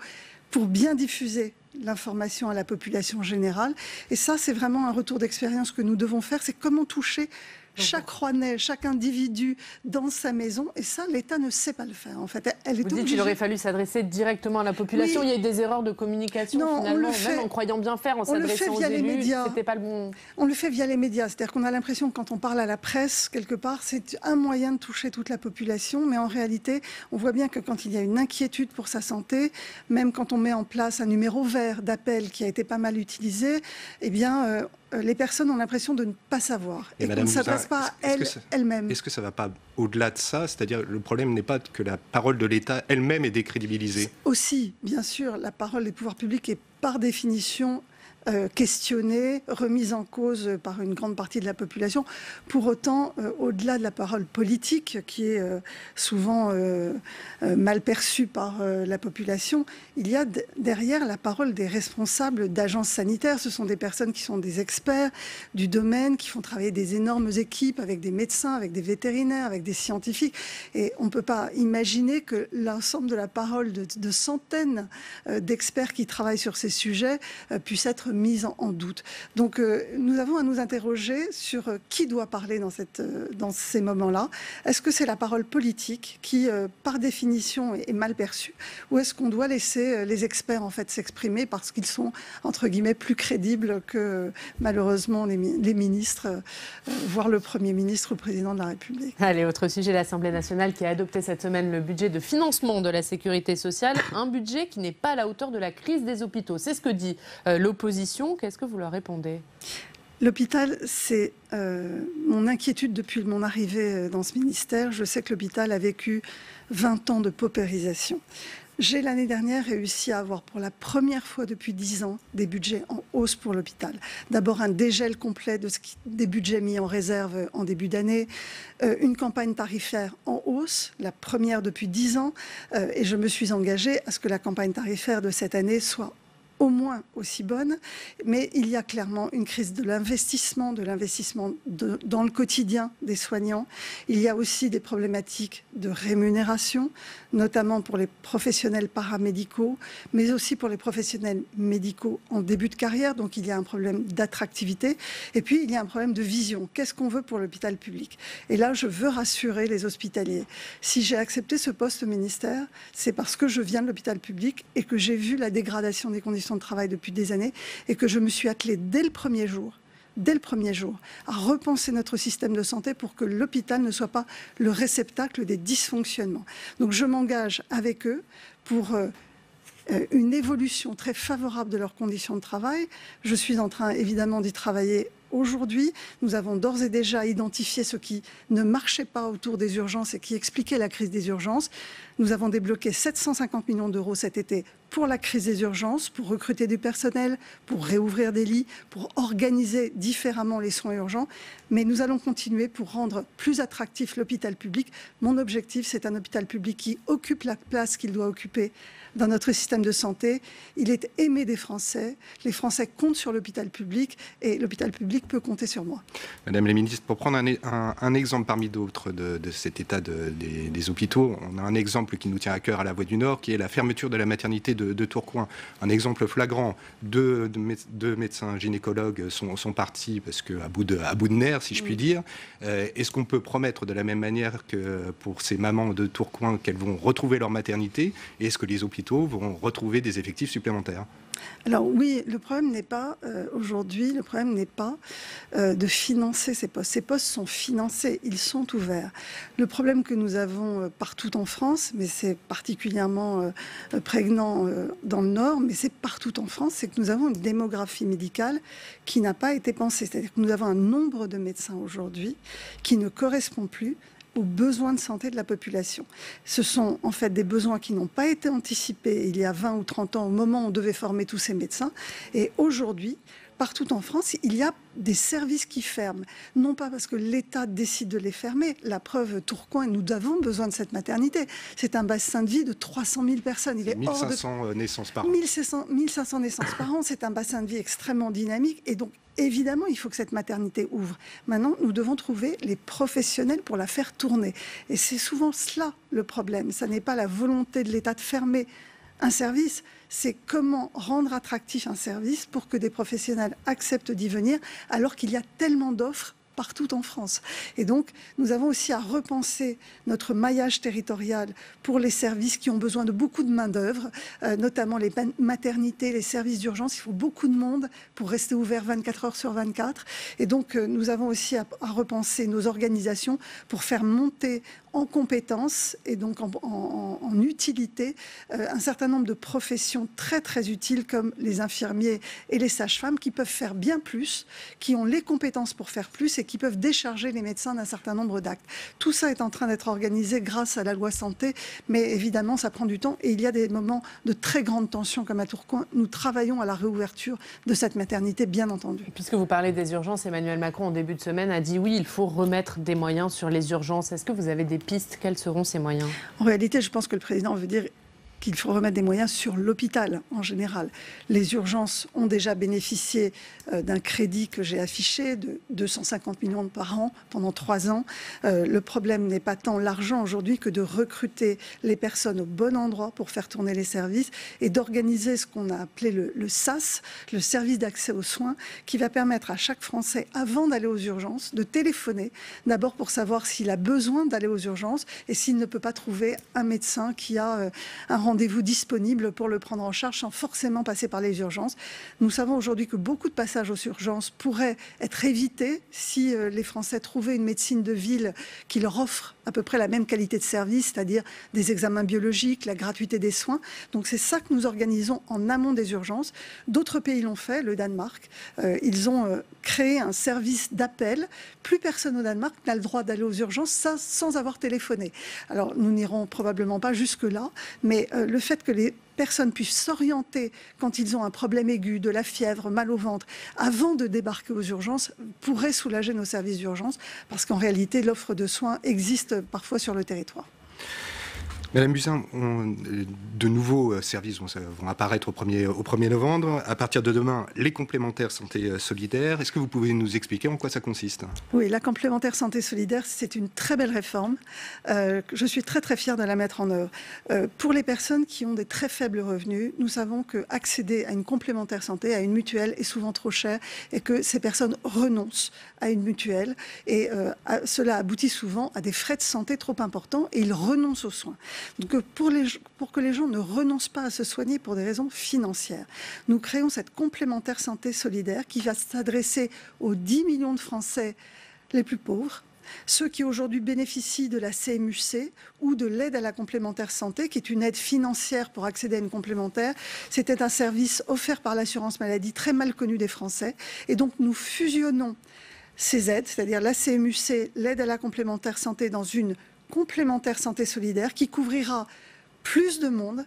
pour bien diffuser l'information à la population générale. Et ça, c'est vraiment un retour d'expérience que nous devons faire. C'est comment toucher chaque Rouennais, chaque individu dans sa maison. Et ça, l'État ne sait pas le faire. En fait, Vous dites qu'il aurait fallu s'adresser directement à la population. Oui. Il y a eu des erreurs de communication, finalement, même en croyant bien faire, en s'adressant aux élus, c'était pas le bon... On le fait via les médias. C'est-à-dire qu'on a l'impression que quand on parle à la presse, quelque part, c'est un moyen de toucher toute la population. Mais en réalité, on voit bien que quand il y a une inquiétude pour sa santé, même quand on met en place un numéro vert d'appel qui a été pas mal utilisé, eh bien... les personnes ont l'impression de ne pas savoir et qu'on ne s'adresse pas à elles-mêmes. Est-ce que ça ne va pas au-delà de ça? C'est-à-dire le problème n'est pas que la parole de l'État elle-même est décrédibilisée? Aussi, bien sûr, la parole des pouvoirs publics est par définition questionnée, remise en cause par une grande partie de la population. Pour autant, au-delà de la parole politique, qui est souvent mal perçue par la population, il y a derrière la parole des responsables d'agences sanitaires. Ce sont des personnes qui sont des experts du domaine, qui font travailler des énormes équipes avec des médecins, avec des vétérinaires, avec des scientifiques. Et on ne peut pas imaginer que l'ensemble de la parole de centaines d'experts qui travaillent sur ces sujets puisse être mise en doute. Donc nous avons à nous interroger sur qui doit parler dans ces moments-là. Est-ce que c'est la parole politique qui, par définition, est mal perçue, ou est-ce qu'on doit laisser les experts en fait s'exprimer parce qu'ils sont entre guillemets plus crédibles que malheureusement les ministres, voire le Premier ministre ou le Président de la République. Allez, autre sujet, l'Assemblée nationale qui a adopté cette semaine le budget de financement de la sécurité sociale, un budget qui n'est pas à la hauteur de la crise des hôpitaux. C'est ce que dit l'opposition. Qu'est-ce que vous leur répondez ? L'hôpital, c'est mon inquiétude depuis mon arrivée dans ce ministère. Je sais que l'hôpital a vécu 20 ans de paupérisation. J'ai l'année dernière réussi à avoir pour la première fois depuis 10 ans des budgets en hausse pour l'hôpital. D'abord un dégel complet des budgets mis en réserve en début d'année, une campagne tarifaire en hausse, la première depuis 10 ans, et je me suis engagée à ce que la campagne tarifaire de cette année soit au moins aussi bonne, mais il y a clairement une crise de l'investissement dans le quotidien des soignants. Il y a aussi des problématiques de rémunération, notamment pour les professionnels paramédicaux, mais aussi pour les professionnels médicaux en début de carrière. Donc il y a un problème d'attractivité. Et puis il y a un problème de vision. Qu'est-ce qu'on veut pour l'hôpital public ? Et là, je veux rassurer les hospitaliers. Si j'ai accepté ce poste au ministère, c'est parce que je viens de l'hôpital public et que j'ai vu la dégradation des conditions de travail depuis des années et que je me suis attelée dès le premier jour, à repenser notre système de santé pour que l'hôpital ne soit pas le réceptacle des dysfonctionnements. Donc je m'engage avec eux pour une évolution très favorable de leurs conditions de travail. Je suis en train évidemment d'y travailler aujourd'hui. Nous avons d'ores et déjà identifié ce qui ne marchait pas autour des urgences et qui expliquait la crise des urgences. Nous avons débloqué 750 millions d'euros cet été pour la crise des urgences, pour recruter du personnel, pour réouvrir des lits, pour organiser différemment les soins urgents. Mais nous allons continuer pour rendre plus attractif l'hôpital public. Mon objectif, c'est un hôpital public qui occupe la place qu'il doit occuper dans notre système de santé. Il est aimé des Français. Les Français comptent sur l'hôpital public et l'hôpital public peut compter sur moi. Madame la ministre, pour prendre un exemple parmi d'autres de cet état des hôpitaux, on a un exemple qui nous tient à cœur à la Voie du Nord, qui est la fermeture de la maternité de Tourcoing. Un exemple flagrant, deux médecins gynécologues sont partis parce qu'à bout de nerfs, si je puis dire. Est-ce qu'on peut promettre de la même manière que pour ces mamans de Tourcoing qu'elles vont retrouver leur maternité, et est-ce que les hôpitaux vont retrouver des effectifs supplémentaires ? Alors oui, le problème n'est pas, aujourd'hui, le problème n'est pas de financer ces postes. Ces postes sont financés, ils sont ouverts. Le problème que nous avons partout en France, mais c'est particulièrement prégnant dans le Nord, mais c'est partout en France, c'est que nous avons une démographie médicale qui n'a pas été pensée. C'est-à-dire que nous avons un nombre de médecins aujourd'hui qui ne correspond plus aux besoins de santé de la population. Ce sont en fait des besoins qui n'ont pas été anticipés il y a 20 ou 30 ans au moment où on devait former tous ces médecins. Et aujourd'hui, partout en France, il y a des services qui ferment. Non pas parce que l'État décide de les fermer. La preuve, Tourcoing, nous avons besoin de cette maternité. C'est un bassin de vie de 300 000 personnes. Il est 1500 naissances par an. 1500 naissances par an. C'est un bassin de vie extrêmement dynamique. Et donc, évidemment, il faut que cette maternité ouvre. Maintenant, nous devons trouver les professionnels pour la faire tourner. Et c'est souvent cela le problème. Ça n'est pas la volonté de l'État de fermer un service, c'est comment rendre attractif un service pour que des professionnels acceptent d'y venir alors qu'il y a tellement d'offres partout en France. Et donc, nous avons aussi à repenser notre maillage territorial pour les services qui ont besoin de beaucoup de main-d'œuvre, notamment les maternités, les services d'urgence. Il faut beaucoup de monde pour rester ouvert 24 heures sur 24. Et donc, nous avons aussi à repenser nos organisations pour faire monter en compétences et donc en utilité un certain nombre de professions très très utiles comme les infirmiers et les sages-femmes qui peuvent faire bien plus, qui ont les compétences pour faire plus et qui peuvent décharger les médecins d'un certain nombre d'actes. Tout ça est en train d'être organisé grâce à la loi santé, mais évidemment ça prend du temps et il y a des moments de très grande tension comme à Tourcoing. Nous travaillons à la réouverture de cette maternité, bien entendu. Puisque vous parlez des urgences, Emmanuel Macron en début de semaine a dit oui, il faut remettre des moyens sur les urgences. Est-ce que vous avez des pistes? Quels seront ces moyens? En réalité, je pense que le président veut dire qu'il faut remettre des moyens sur l'hôpital en général. Les urgences ont déjà bénéficié d'un crédit que j'ai affiché de 250 millions par an pendant 3 ans. Le problème n'est pas tant l'argent aujourd'hui que de recruter les personnes au bon endroit pour faire tourner les services et d'organiser ce qu'on a appelé le SAS, le service d'accès aux soins, qui va permettre à chaque Français, avant d'aller aux urgences, de téléphoner, d'abord pour savoir s'il a besoin d'aller aux urgences et s'il ne peut pas trouver un médecin qui a un rendez-vous disponible pour le prendre en charge sans forcément passer par les urgences. Nous savons aujourd'hui que beaucoup de passages aux urgences pourraient être évités si les Français trouvaient une médecine de ville qui leur offre à peu près la même qualité de service, c'est-à-dire des examens biologiques, la gratuité des soins. Donc c'est ça que nous organisons en amont des urgences. D'autres pays l'ont fait, le Danemark. Ils ont créé un service d'appel. Plus personne au Danemark n'a le droit d'aller aux urgences, ça sans avoir téléphoné. Alors nous n'irons probablement pas jusque-là, mais le fait que les personnes puissent s'orienter quand ils ont un problème aigu, de la fièvre, mal au ventre, avant de débarquer aux urgences, pourrait soulager nos services d'urgence, parce qu'en réalité, l'offre de soins existe parfois sur le territoire. Madame Buzyn, de nouveaux services vont apparaître au 1er novembre. À partir de demain, les complémentaires santé solidaire. Est-ce que vous pouvez nous expliquer en quoi ça consiste? Oui, la complémentaire santé solidaire, c'est une très belle réforme. Je suis très très fière de la mettre en œuvre. Pour les personnes qui ont des très faibles revenus, nous savons qu'accéder à une complémentaire santé, à une mutuelle, est souvent trop cher et que ces personnes renoncent à une mutuelle. Et cela aboutit souvent à des frais de santé trop importants et ils renoncent aux soins. Donc pour que les gens ne renoncent pas à se soigner pour des raisons financières, nous créons cette complémentaire santé solidaire qui va s'adresser aux 10 millions de Français les plus pauvres, ceux qui aujourd'hui bénéficient de la CMU-C ou de l'aide à la complémentaire santé, qui est une aide financière pour accéder à une complémentaire. C'était un service offert par l'assurance maladie très mal connu des Français. Et donc nous fusionnons ces aides, c'est-à-dire la CMU-C, l'aide à la complémentaire santé dans une complémentaire santé solidaire qui couvrira plus de monde.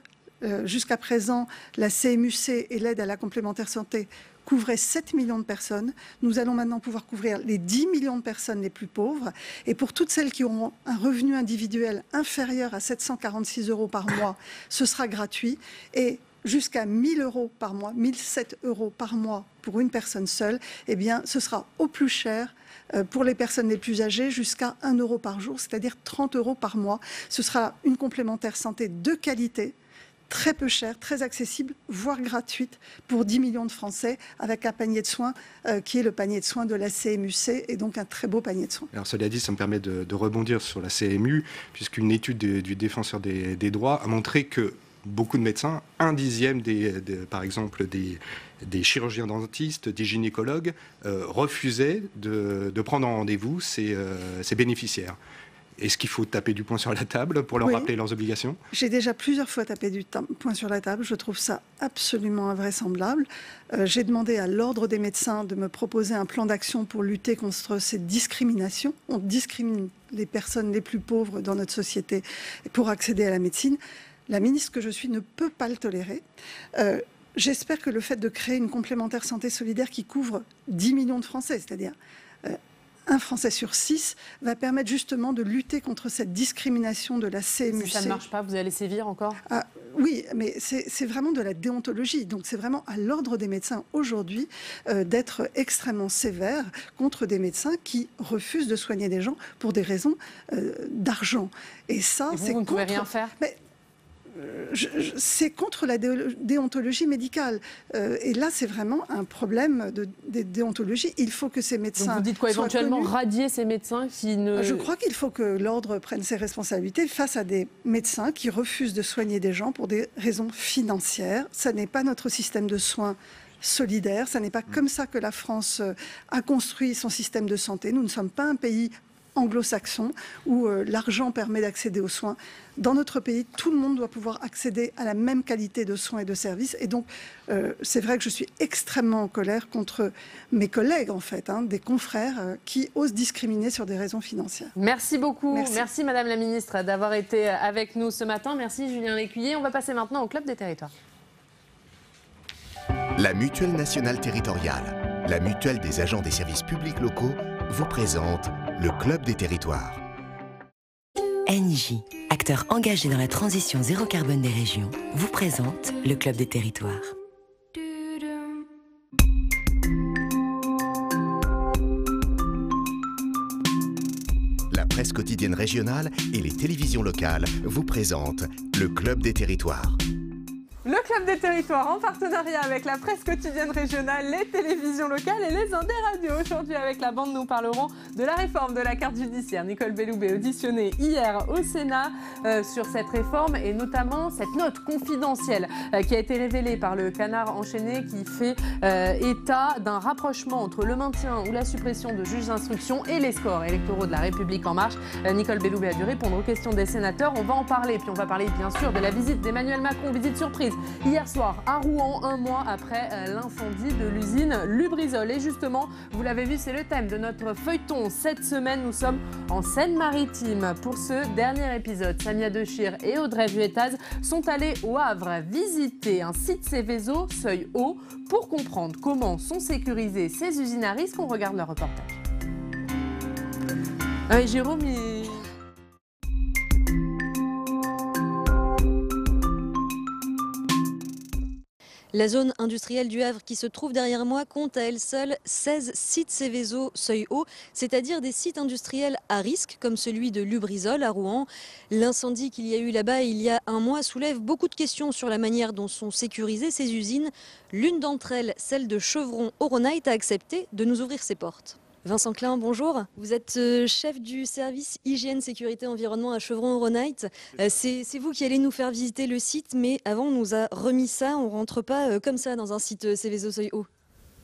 Jusqu'à présent, la CMU-C et l'aide à la complémentaire santé couvraient 7 millions de personnes. Nous allons maintenant pouvoir couvrir les 10 millions de personnes les plus pauvres. Et pour toutes celles qui auront un revenu individuel inférieur à 746 € par mois, ce sera gratuit. Et jusqu'à 1 000 € par mois, 1 007 € par mois pour une personne seule, eh bien, ce sera au plus cher pour les personnes les plus âgées, jusqu'à 1 € par jour, c'est-à-dire 30 € par mois. Ce sera une complémentaire santé de qualité, très peu chère, très accessible, voire gratuite pour 10 millions de Français, avec un panier de soins qui est le panier de soins de la CMU-C, et donc un très beau panier de soins. Alors cela dit, ça me permet de rebondir sur la CMU, puisqu'une étude du Défenseur des droits a montré que beaucoup de médecins, 1/10 par exemple des chirurgiens dentistes, des gynécologues, refusaient de prendre en rendez-vous ces bénéficiaires. Est-ce qu'il faut taper du poing sur la table pour leur rappeler leurs obligations? J'ai déjà plusieurs fois tapé du poing sur la table. Je trouve ça absolument invraisemblable. J'ai demandé à l'Ordre des médecins de me proposer un plan d'action pour lutter contre ces discriminations. On discrimine les personnes les plus pauvres dans notre société pour accéder à la médecine. La ministre que je suis ne peut pas le tolérer. J'espère que le fait de créer une complémentaire santé solidaire qui couvre 10 millions de Français, c'est-à-dire un Français sur 6, va permettre justement de lutter contre cette discrimination de la CMU-C. Si ça ne marche pas, vous allez sévir encore? Oui, mais c'est vraiment de la déontologie. Donc c'est vraiment à l'Ordre des médecins aujourd'hui d'être extrêmement sévère contre des médecins qui refusent de soigner des gens pour des raisons d'argent. Et ça, c'est vous ne pouvez rien faire? C'est contre la déontologie médicale. Et là, c'est vraiment un problème de déontologie. Il faut que ces médecins... Donc vous dites quoi, éventuellement radier ces médecins qui ne... Je crois qu'il faut que l'Ordre prenne ses responsabilités face à des médecins qui refusent de soigner des gens pour des raisons financières. Ça n'est pas notre système de soins solidaire. Ça n'est pas comme ça que la France a construit son système de santé. Nous ne sommes pas un pays anglo-saxon où l'argent permet d'accéder aux soins. Dans notre pays, tout le monde doit pouvoir accéder à la même qualité de soins et de services. Et donc, c'est vrai que je suis extrêmement en colère contre mes collègues, en fait, des confrères qui osent discriminer sur des raisons financières. Merci beaucoup. Merci Madame la Ministre d'avoir été avec nous ce matin. Merci Julien Lécuyer. On va passer maintenant au Club des territoires. La Mutuelle nationale territoriale, la mutuelle des agents des services publics locaux, vous présente le Club des territoires. NJ, acteur engagé dans la transition zéro carbone des régions, vous présente le Club des territoires. La presse quotidienne régionale et les télévisions locales vous présentent le Club des territoires. Le Club des territoires en partenariat avec la presse quotidienne régionale, les télévisions locales et les ondes des radios. Aujourd'hui avec la bande, nous parlerons de la réforme de la carte judiciaire. Nicole Belloubet auditionnée hier au Sénat sur cette réforme et notamment cette note confidentielle qui a été révélée par le Canard enchaîné qui fait état d'un rapprochement entre le maintien ou la suppression de juges d'instruction et les scores électoraux de la République en marche. Nicole Belloubet a dû répondre aux questions des sénateurs. On va en parler, puis on va parler bien sûr de la visite d'Emmanuel Macron, visite surprise hier soir à Rouen, un mois après l'incendie de l'usine Lubrizol. Et justement, vous l'avez vu, c'est le thème de notre feuilleton. Cette semaine, nous sommes en Seine-Maritime. Pour ce dernier épisode, Samia Dechir et Audrey Vuettaz sont allés au Havre visiter un site Seveso, seuil haut, pour comprendre comment sont sécurisées ces usines à risque. On regarde le reportage. Jérôme, La zone industrielle du Havre qui se trouve derrière moi compte à elle seule 16 sites Seveso seuil haut, c'est-à-dire des sites industriels à risque comme celui de Lubrizol à Rouen. L'incendie qu'il y a eu là-bas il y a un mois soulève beaucoup de questions sur la manière dont sont sécurisées ces usines. L'une d'entre elles, celle de Chevron Oronite, a accepté de nous ouvrir ses portes. Vincent Klein, bonjour. Vous êtes chef du service hygiène, sécurité, environnement à Chevron Oronite. C'est vous qui allez nous faire visiter le site, mais avant on nous a remis ça, on ne rentre pas comme ça dans un site Seveso seuil haut.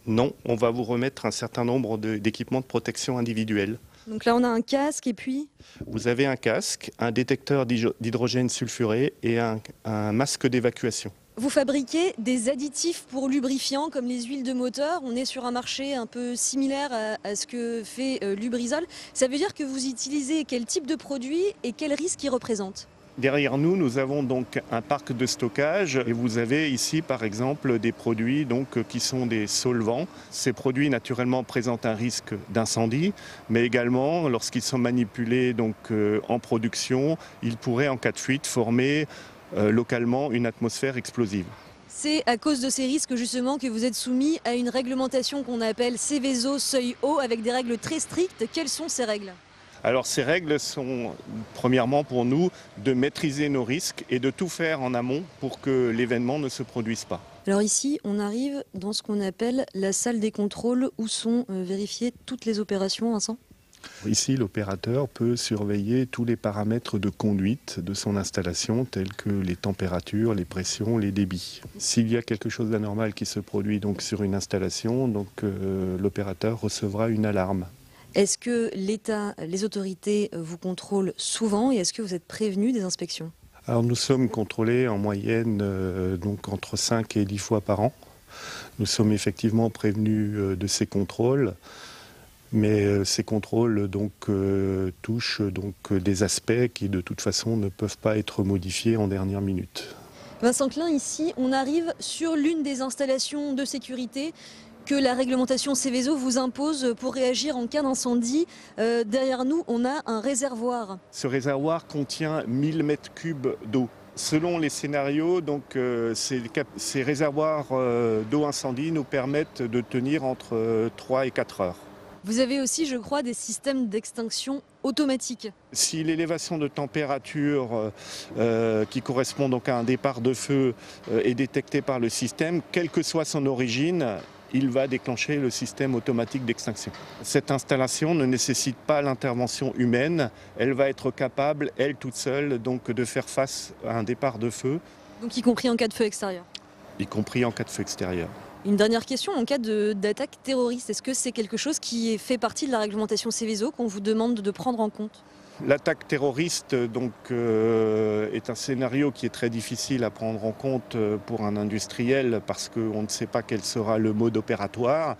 Non, on va vous remettre un certain nombre d'équipements de protection individuels. Donc là on a un casque et puis... Vous avez un casque, un détecteur d'hydrogène sulfuré et un masque d'évacuation. Vous fabriquez des additifs pour lubrifiants comme les huiles de moteur. On est sur un marché un peu similaire à ce que fait Lubrizol. Ça veut dire que vous utilisez quel type de produit et quel risque il représente ? Derrière nous, nous avons donc un parc de stockage et vous avez ici par exemple des produits qui sont des solvants. Ces produits naturellement présentent un risque d'incendie, mais également lorsqu'ils sont manipulés en production, ils pourraient en cas de fuite former localement une atmosphère explosive. C'est à cause de ces risques justement que vous êtes soumis à une réglementation qu'on appelle Seveso seuil haut avec des règles très strictes. Quelles sont ces règles ? Alors ces règles sont premièrement pour nous de maîtriser nos risques et de tout faire en amont pour que l'événement ne se produise pas. Alors ici, on arrive dans ce qu'on appelle la salle des contrôles où sont vérifiées toutes les opérations, Vincent ? Ici, l'opérateur peut surveiller tous les paramètres de conduite de son installation, tels que les températures, les pressions, les débits. S'il y a quelque chose d'anormal qui se produit sur une installation, l'opérateur recevra une alarme. Est-ce que l'État, les autorités vous contrôlent souvent et est-ce que vous êtes prévenu des inspections ? Alors nous sommes contrôlés en moyenne entre 5 et 10 fois par an. Nous sommes effectivement prévenus de ces contrôles. Mais ces contrôles touchent des aspects qui de toute façon ne peuvent pas être modifiés en dernière minute. Vincent Klein, ici on arrive sur l'une des installations de sécurité que la réglementation Seveso vous impose pour réagir en cas d'incendie. Derrière nous on a un réservoir. Ce réservoir contient 1000 mètres cubes d'eau. Selon les scénarios, ces réservoirs d'eau incendie nous permettent de tenir entre 3 et 4 heures. Vous avez aussi, je crois, des systèmes d'extinction automatiques. Si l'élévation de température qui correspond à un départ de feu est détectée par le système, quelle que soit son origine, il va déclencher le système automatique d'extinction. Cette installation ne nécessite pas l'intervention humaine. Elle va être capable, elle toute seule, de faire face à un départ de feu. Donc y compris en cas de feu extérieur ? Y compris en cas de feu extérieur. Une dernière question, en cas d'attaque terroriste, est-ce que c'est quelque chose qui fait partie de la réglementation Seveso qu'on vous demande de prendre en compte ? L'attaque terroriste est un scénario qui est très difficile à prendre en compte pour un industriel parce qu'on ne sait pas quel sera le mode opératoire.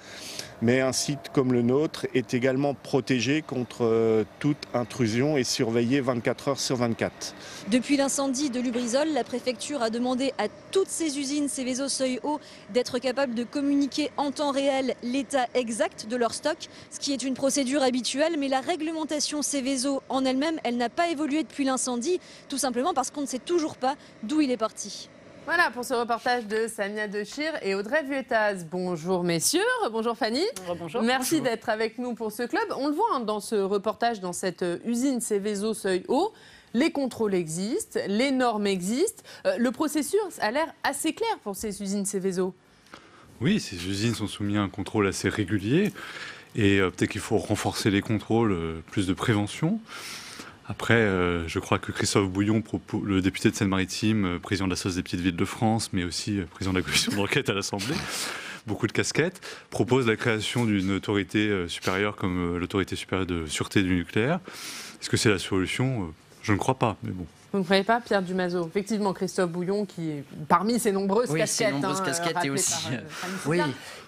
Mais un site comme le nôtre est également protégé contre toute intrusion et surveillé 24 heures sur 24. Depuis l'incendie de Lubrizol, la préfecture a demandé à toutes ses usines Seveso Seuil Haut d'être capables de communiquer en temps réel l'état exact de leur stock, ce qui est une procédure habituelle, mais la réglementation Seveso en elle-même, elle n'a pas évolué depuis l'incendie, tout simplement parce qu'on ne sait toujours pas d'où il est parti. Voilà pour ce reportage de Samia Dechir et Audrey Vuettaz. Bonjour messieurs, bonjour Fanny. Bonjour. Merci d'être avec nous pour ce club. On le voit dans ce reportage, dans cette usine Seveso Seuil Haut, les contrôles existent, les normes existent. Le processus a l'air assez clair pour ces usines Seveso. Oui, ces usines sont soumises à un contrôle assez régulier et peut-être qu'il faut renforcer les contrôles, plus de prévention. Après, je crois que Christophe Bouillon, le député de Seine-Maritime, président de la Société des Petites Villes de France, mais aussi président de la commission d'enquête à l'Assemblée, beaucoup de casquettes, propose la création d'une autorité supérieure comme l'autorité supérieure de sûreté du nucléaire. Est-ce que c'est la solution ? Je ne crois pas, mais bon. Vous ne croyez pas, Pierre Dumazeau? Effectivement, Christophe Bouillon, qui est parmi ces nombreuses casquettes, casquettes et aussi,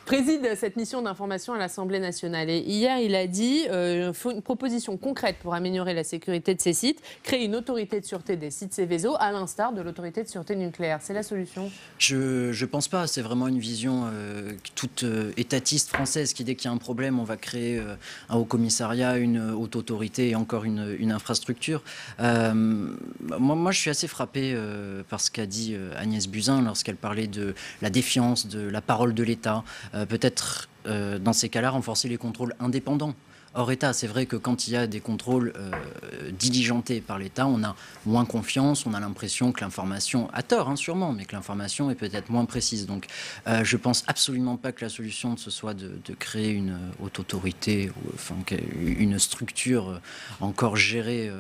préside cette mission d'information à l'Assemblée nationale. Et hier, il a dit une proposition concrète pour améliorer la sécurité de ces sites, créer une autorité de sûreté des sites Seveso, à l'instar de l'autorité de sûreté nucléaire. C'est la solution? Je pense pas. C'est vraiment une vision toute étatiste française qui, dès qu'il y a un problème, on va créer un haut commissariat, une haute autorité et encore une infrastructure. Moi, je suis assez frappé par ce qu'a dit Agnès Buzyn lorsqu'elle parlait de la défiance, de la parole de l'État. Peut-être, dans ces cas-là, renforcer les contrôles indépendants. Hors État, c'est vrai que quand il y a des contrôles diligentés par l'État, on a moins confiance, on a l'impression que l'information, à tort sûrement, mais que l'information est peut-être moins précise. Donc je pense absolument pas que la solution ce soit de créer une haute autorité, une structure encore gérée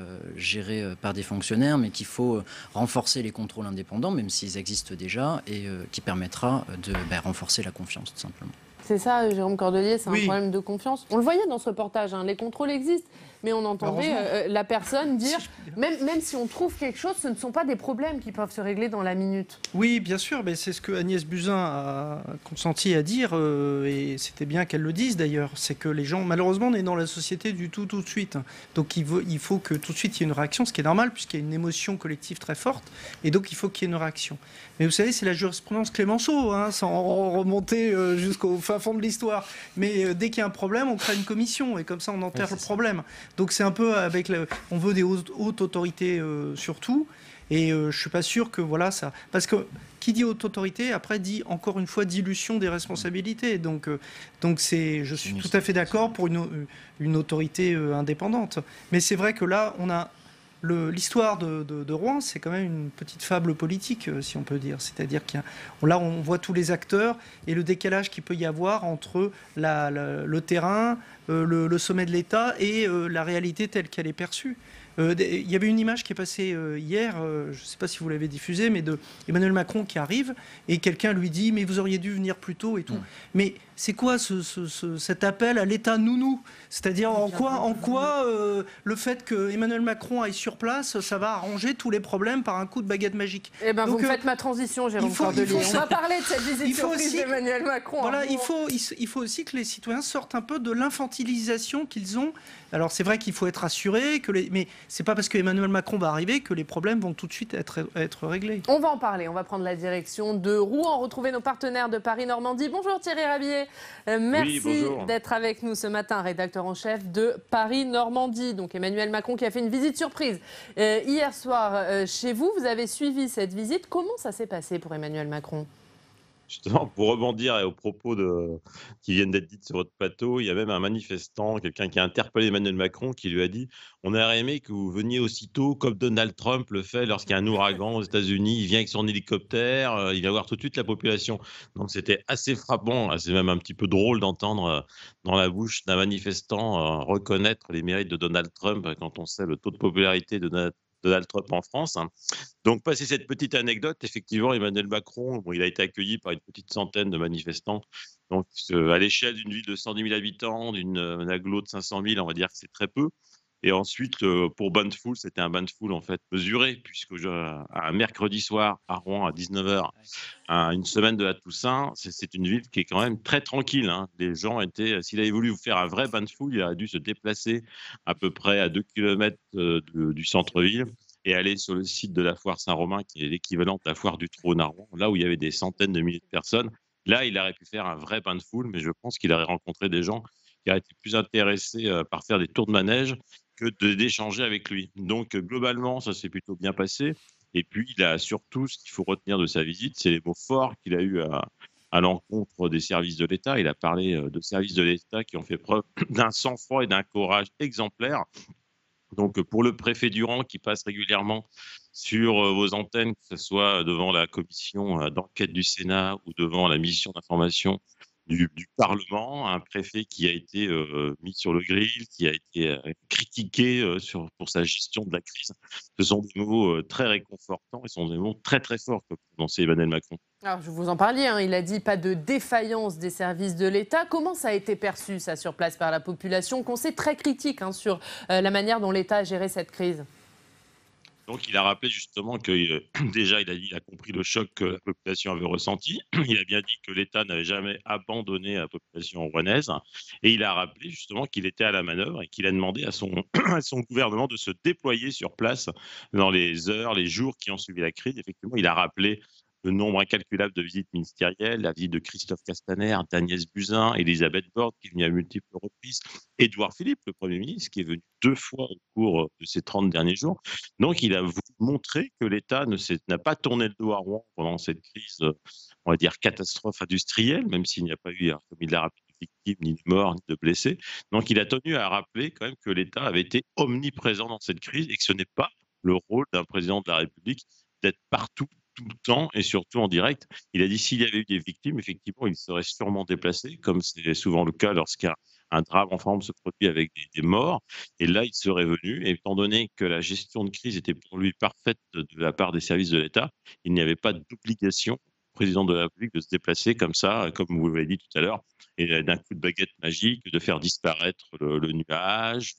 par des fonctionnaires, mais qu'il faut renforcer les contrôles indépendants, même s'ils existent déjà, et qui permettra de renforcer la confiance tout simplement. C'est ça, Jérôme Cordelier, c'est un problème de confiance. On le voyait dans ce reportage, les contrôles existent, mais on entendait la personne dire, même si on trouve quelque chose, ce ne sont pas des problèmes qui peuvent se régler dans la minute. Oui, bien sûr, mais c'est ce que Agnès Buzyn a consenti à dire, et c'était bien qu'elle le dise d'ailleurs, c'est que les gens, malheureusement, on est dans la société du tout de suite. Donc il faut que tout de suite il y ait une réaction, ce qui est normal, puisqu'il y a une émotion collective très forte, et donc il faut qu'il y ait une réaction. Mais vous savez, c'est la jurisprudence Clémenceau, sans remonter jusqu'au fin fond de l'histoire. Mais dès qu'il y a un problème, on crée une commission, et comme ça on enterre le problème. Donc c'est un peu avec on veut des hautes autorités surtout, et je suis pas sûr que ça, parce que qui dit haute autorité après dit encore une fois dilution des responsabilités. Donc je suis tout à fait d'accord pour une autorité indépendante. Mais c'est vrai que là on a l'histoire de Rouen, c'est quand même une petite fable politique, si on peut dire. C'est-à-dire là, on voit tous les acteurs et le décalage qu'il peut y avoir entre le terrain, le sommet de l'État et la réalité telle qu'elle est perçue. Il y avait une image qui est passée hier, je ne sais pas si vous l'avez diffusée, mais de Emmanuel Macron qui arrive et quelqu'un lui dit « mais vous auriez dû venir plus tôt » et tout. Mais c'est quoi cet appel à l'État nounou? C'est-à-dire en quoi le fait que Emmanuel Macron aille sur place, ça va arranger tous les problèmes par un coup de baguette magique? Eh bien, vous me faites ma transition, Jérôme Cordelier. On va parler de cette visite surprise d'Emmanuel Macron. Voilà, il faut aussi que les citoyens sortent un peu de l'infantilisation qu'ils ont. Alors c'est vrai qu'il faut être assuré, mais c'est pas parce que Emmanuel Macron va arriver que les problèmes vont tout de suite être réglés. On va en parler, on va prendre la direction de Rouen, retrouver nos partenaires de Paris-Normandie. Bonjour Thierry Rabier, merci d'être avec nous ce matin, rédacteur en chef de Paris-Normandie. Donc Emmanuel Macron qui a fait une visite surprise hier soir chez vous. Vous avez suivi cette visite. Comment ça s'est passé pour Emmanuel Macron ? Justement, pour rebondir aux propos qui viennent d'être dites sur votre plateau, il y a même un manifestant, quelqu'un qui a interpellé Emmanuel Macron, qui lui a dit « On aurait aimé que vous veniez aussitôt, comme Donald Trump le fait lorsqu'il y a un ouragan aux États-Unis. Il vient avec son hélicoptère, il vient voir tout de suite la population. » Donc c'était assez frappant, c'est même un petit peu drôle d'entendre dans la bouche d'un manifestant reconnaître les mérites de Donald Trump quand on sait le taux de popularité de Donald Trump en France. Donc, passé cette petite anecdote, effectivement, Emmanuel Macron, bon, il a été accueilli par une petite centaine de manifestants. Donc, à l'échelle d'une ville de 110 000 habitants, d'une agglo de 500 000, on va dire que c'est très peu. Et ensuite, pour bain de foule, c'était un bain de foule en fait mesuré, puisque un mercredi soir à Rouen à 19h, à une semaine de la Toussaint, c'est une ville qui est quand même très tranquille. Hein. Les gens étaient, s'il avait voulu faire un vrai bain de foule, il aurait dû se déplacer à peu près à 2 km du centre-ville et aller sur le site de la foire Saint-Romain, qui est l'équivalent de la foire du Trône à Rouen, là où il y avait des centaines de milliers de personnes. Là, il aurait pu faire un vrai bain de foule, mais je pense qu'il aurait rencontré des gens qui auraient été plus intéressés par faire des tours de manège que d'échanger avec lui. Donc, globalement, ça s'est plutôt bien passé. Et puis, il a surtout, ce qu'il faut retenir de sa visite, c'est les mots forts qu'il a eus à l'encontre des services de l'État. Il a parlé de services de l'État qui ont fait preuve d'un sang-froid et d'un courage exemplaire. Donc, pour le préfet Durand, qui passe régulièrement sur vos antennes, que ce soit devant la commission d'enquête du Sénat ou devant la mission d'information du Parlement, un préfet qui a été mis sur le grill, qui a été critiqué pour sa gestion de la crise. Ce sont des mots très réconfortants et ce sont des mots très très forts que prononçait Emmanuel Macron. Alors, je vous en parlais, hein, il a dit pas de défaillance des services de l'État. Comment ça a été perçu, ça, sur place par la population, qu'on sait très critique hein, sur la manière dont l'État a géré cette crise? Donc, il a rappelé justement que déjà, il a compris le choc que la population avait ressenti. Il a bien dit que l'État n'avait jamais abandonné la population rouennaise. Et il a rappelé justement qu'il était à la manœuvre et qu'il a demandé à son gouvernement de se déployer sur place dans les heures, les jours qui ont suivi la crise. Effectivement, il a rappelé le nombre incalculable de visites ministérielles, la visite de Christophe Castaner, d'Agnès Buzyn, Elisabeth Borne, qui est venue à multiples reprises, Édouard Philippe, le Premier ministre, qui est venu 2 fois au cours de ces 30 derniers jours. Donc, il a voulu montrer que l'État n'a pas tourné le dos à Rouen pendant cette crise, on va dire, catastrophe industrielle, même s'il n'y a pas eu, comme il l'a rappelé, de victimes, ni de morts, ni de blessés. Donc, il a tenu à rappeler quand même que l'État avait été omniprésent dans cette crise et que ce n'est pas le rôle d'un président de la République d'être partout, tout le temps et surtout en direct. Il a dit s'il y avait eu des victimes, effectivement, il serait sûrement déplacé, comme c'est souvent le cas lorsqu'un drame en forme se produit avec des morts. Et là, il serait venu. Et étant donné que la gestion de crise était pour lui parfaite de la part des services de l'État, il n'y avait pas d'obligation au président de la République de se déplacer comme ça, comme vous l'avez dit tout à l'heure, et d'un coup de baguette magique, de faire disparaître le nuage,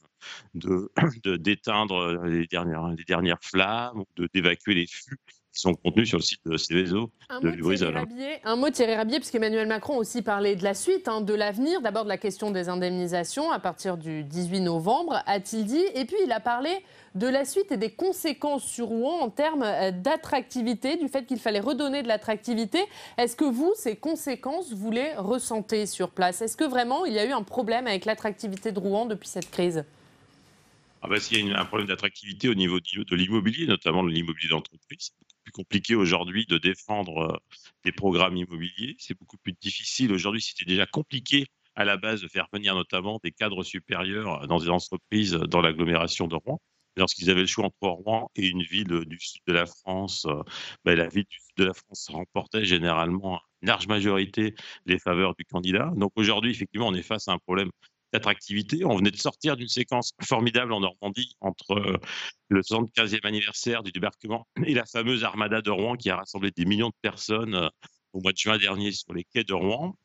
d'éteindre les dernières flammes, d'évacuer les flux qui sont contenus sur le site de Céveso de Lubrizol. Un mot, Thierry Rabier, puisqu'Emmanuel Macron aussi parlait de la suite, hein, de l'avenir, d'abord de la question des indemnisations à partir du 18 novembre, a-t-il dit, et puis il a parlé de la suite et des conséquences sur Rouen en termes d'attractivité, du fait qu'il fallait redonner de l'attractivité. Est-ce que vous, ces conséquences, vous les ressentez sur place? Est-ce que vraiment il y a eu un problème avec l'attractivité de Rouen depuis cette crise? S'il y a un problème d'attractivité au niveau de l'immobilier, notamment de l'immobilier d'entreprise, c'est beaucoup plus compliqué aujourd'hui de défendre des programmes immobiliers. C'est beaucoup plus difficile aujourd'hui. C'était déjà compliqué à la base de faire venir notamment des cadres supérieurs dans des entreprises dans l'agglomération de Rouen. Lorsqu'ils avaient le choix entre Rouen et une ville du sud de la France, la ville du sud de la France remportait généralement une large majorité les faveurs du candidat. Donc aujourd'hui, effectivement, on est face à un problème d'attractivité. On venait de sortir d'une séquence formidable en Normandie entre le 75e anniversaire du débarquement et la fameuse Armada de Rouen qui a rassemblé des millions de personnes au mois de juin dernier sur les quais de Rouen.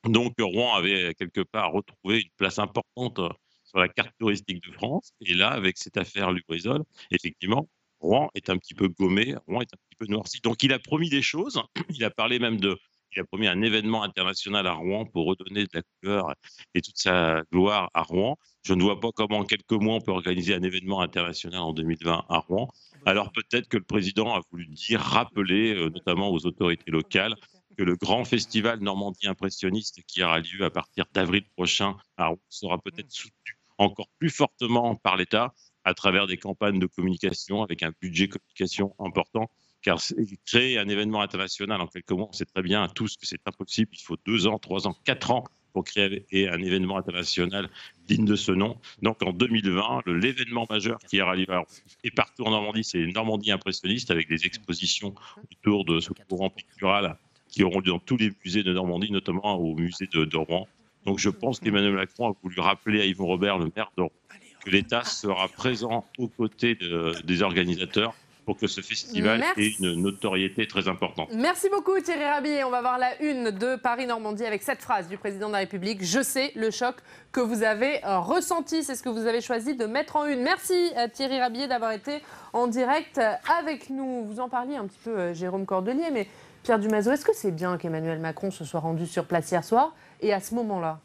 Donc Rouen avait quelque part retrouvé une place importante sur la carte touristique de France. Et là, avec cette affaire Lubrizol, effectivement, Rouen est un petit peu gommé, Rouen est un petit peu noirci. Donc il a promis des choses, il a parlé même il a promis un événement international à Rouen pour redonner de la couleur et toute sa gloire à Rouen. Je ne vois pas comment en quelques mois on peut organiser un événement international en 2020 à Rouen. Alors peut-être que le président a voulu rappeler notamment aux autorités locales que le grand festival Normandie impressionniste qui aura lieu à partir d'avril prochain à Rouen sera peut-être soutenu encore plus fortement par l'État à travers des campagnes de communication avec un budget communication important. Car créer un événement international en quelques mois, on sait très bien à tous que c'est impossible. Il faut 2 ans, 3 ans, 4 ans pour créer un événement international digne de ce nom. Donc en 2020, l'événement majeur qui aura lieu et partout en Normandie, c'est Normandie impressionniste avec des expositions autour de ce courant pictural qui auront lieu dans tous les musées de Normandie, notamment au musée de Rouen. Donc je pense qu'Emmanuel Macron a voulu rappeler à Yvon Robert, le maire de Rouen, que l'État sera présent aux côtés des organisateurs pour que ce festival ait une notoriété très importante. Merci beaucoup Thierry Rabier. On va voir la une de Paris-Normandie avec cette phrase du président de la République. Je sais le choc que vous avez ressenti. C'est ce que vous avez choisi de mettre en une. Merci Thierry Rabier d'avoir été en direct avec nous. Vous en parliez un petit peu Jérôme Cordelier, mais Pierre Dumazeau, est-ce que c'est bien qu'Emmanuel Macron se soit rendu sur place hier soir et à ce moment-là?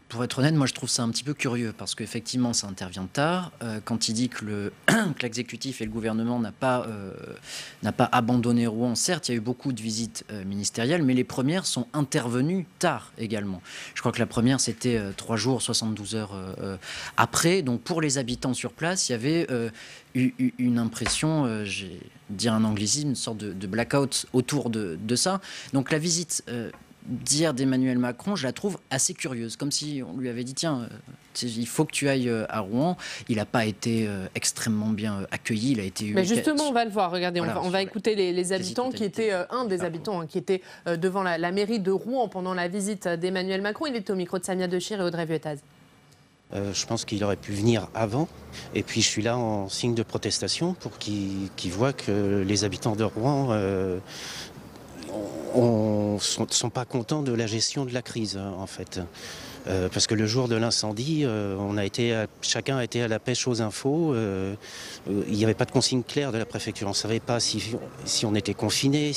Pour être honnête, moi je trouve ça un petit peu curieux parce qu'effectivement ça intervient tard. Quand il dit que l'exécutif et le gouvernement n'a pas abandonné Rouen, certes il y a eu beaucoup de visites ministérielles, mais les premières sont intervenues tard également. Je crois que la première c'était 3 jours, 72 heures après. Donc pour les habitants sur place, il y avait une impression, j'ai dire un anglicisme, une sorte de blackout autour de ça. Donc la visite d'hier d'Emmanuel Macron, je la trouve assez curieuse, comme si on lui avait dit tiens, il faut que tu ailles à Rouen. Il n'a pas été extrêmement bien accueilli. Il a été. Mais justement, on va le voir. Regardez, voilà, on va écouter les habitants qui étaient un des habitants qui était devant la mairie de Rouen pendant la visite d'Emmanuel Macron. Il était au micro de Samia Dechir et Audrey Vuettaz. Je pense qu'il aurait pu venir avant. Et puis je suis là en signe de protestation pour qu'il voit que les habitants de Rouen sont pas contents de la gestion de la crise, en fait. Parce que le jour de l'incendie, chacun a été à la pêche aux infos. Il n'y avait pas de consigne claire de la préfecture. On ne savait pas si on était confiné,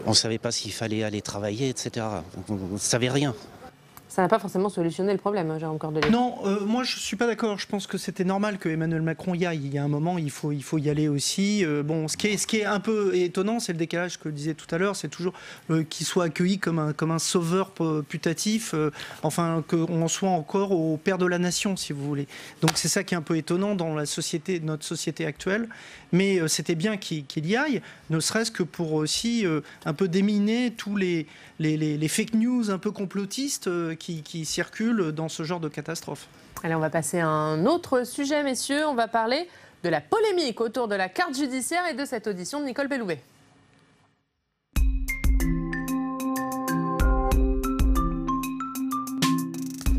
on ne savait pas s'il fallait aller travailler, etc. On ne savait rien. Ça n'a pas forcément solutionné le problème, Jérôme Cordelier. Non, moi je ne suis pas d'accord. Je pense que c'était normal que Emmanuel Macron y aille. Il y a un moment, il faut y aller aussi. Bon, ce qui est un peu étonnant, c'est le décalage que je disais tout à l'heure. C'est toujours qu'il soit accueilli comme un sauveur putatif, enfin qu'on soit encore au père de la nation, si vous voulez. Donc c'est ça qui est un peu étonnant dans notre société actuelle. Mais c'était bien qu'il y aille, ne serait-ce que pour aussi un peu déminer tous les fake news un peu complotistes qui circulent dans ce genre de catastrophe. Allez, on va passer à un autre sujet, messieurs. On va parler de la polémique autour de la carte judiciaire et de cette audition de Nicole Belloubet.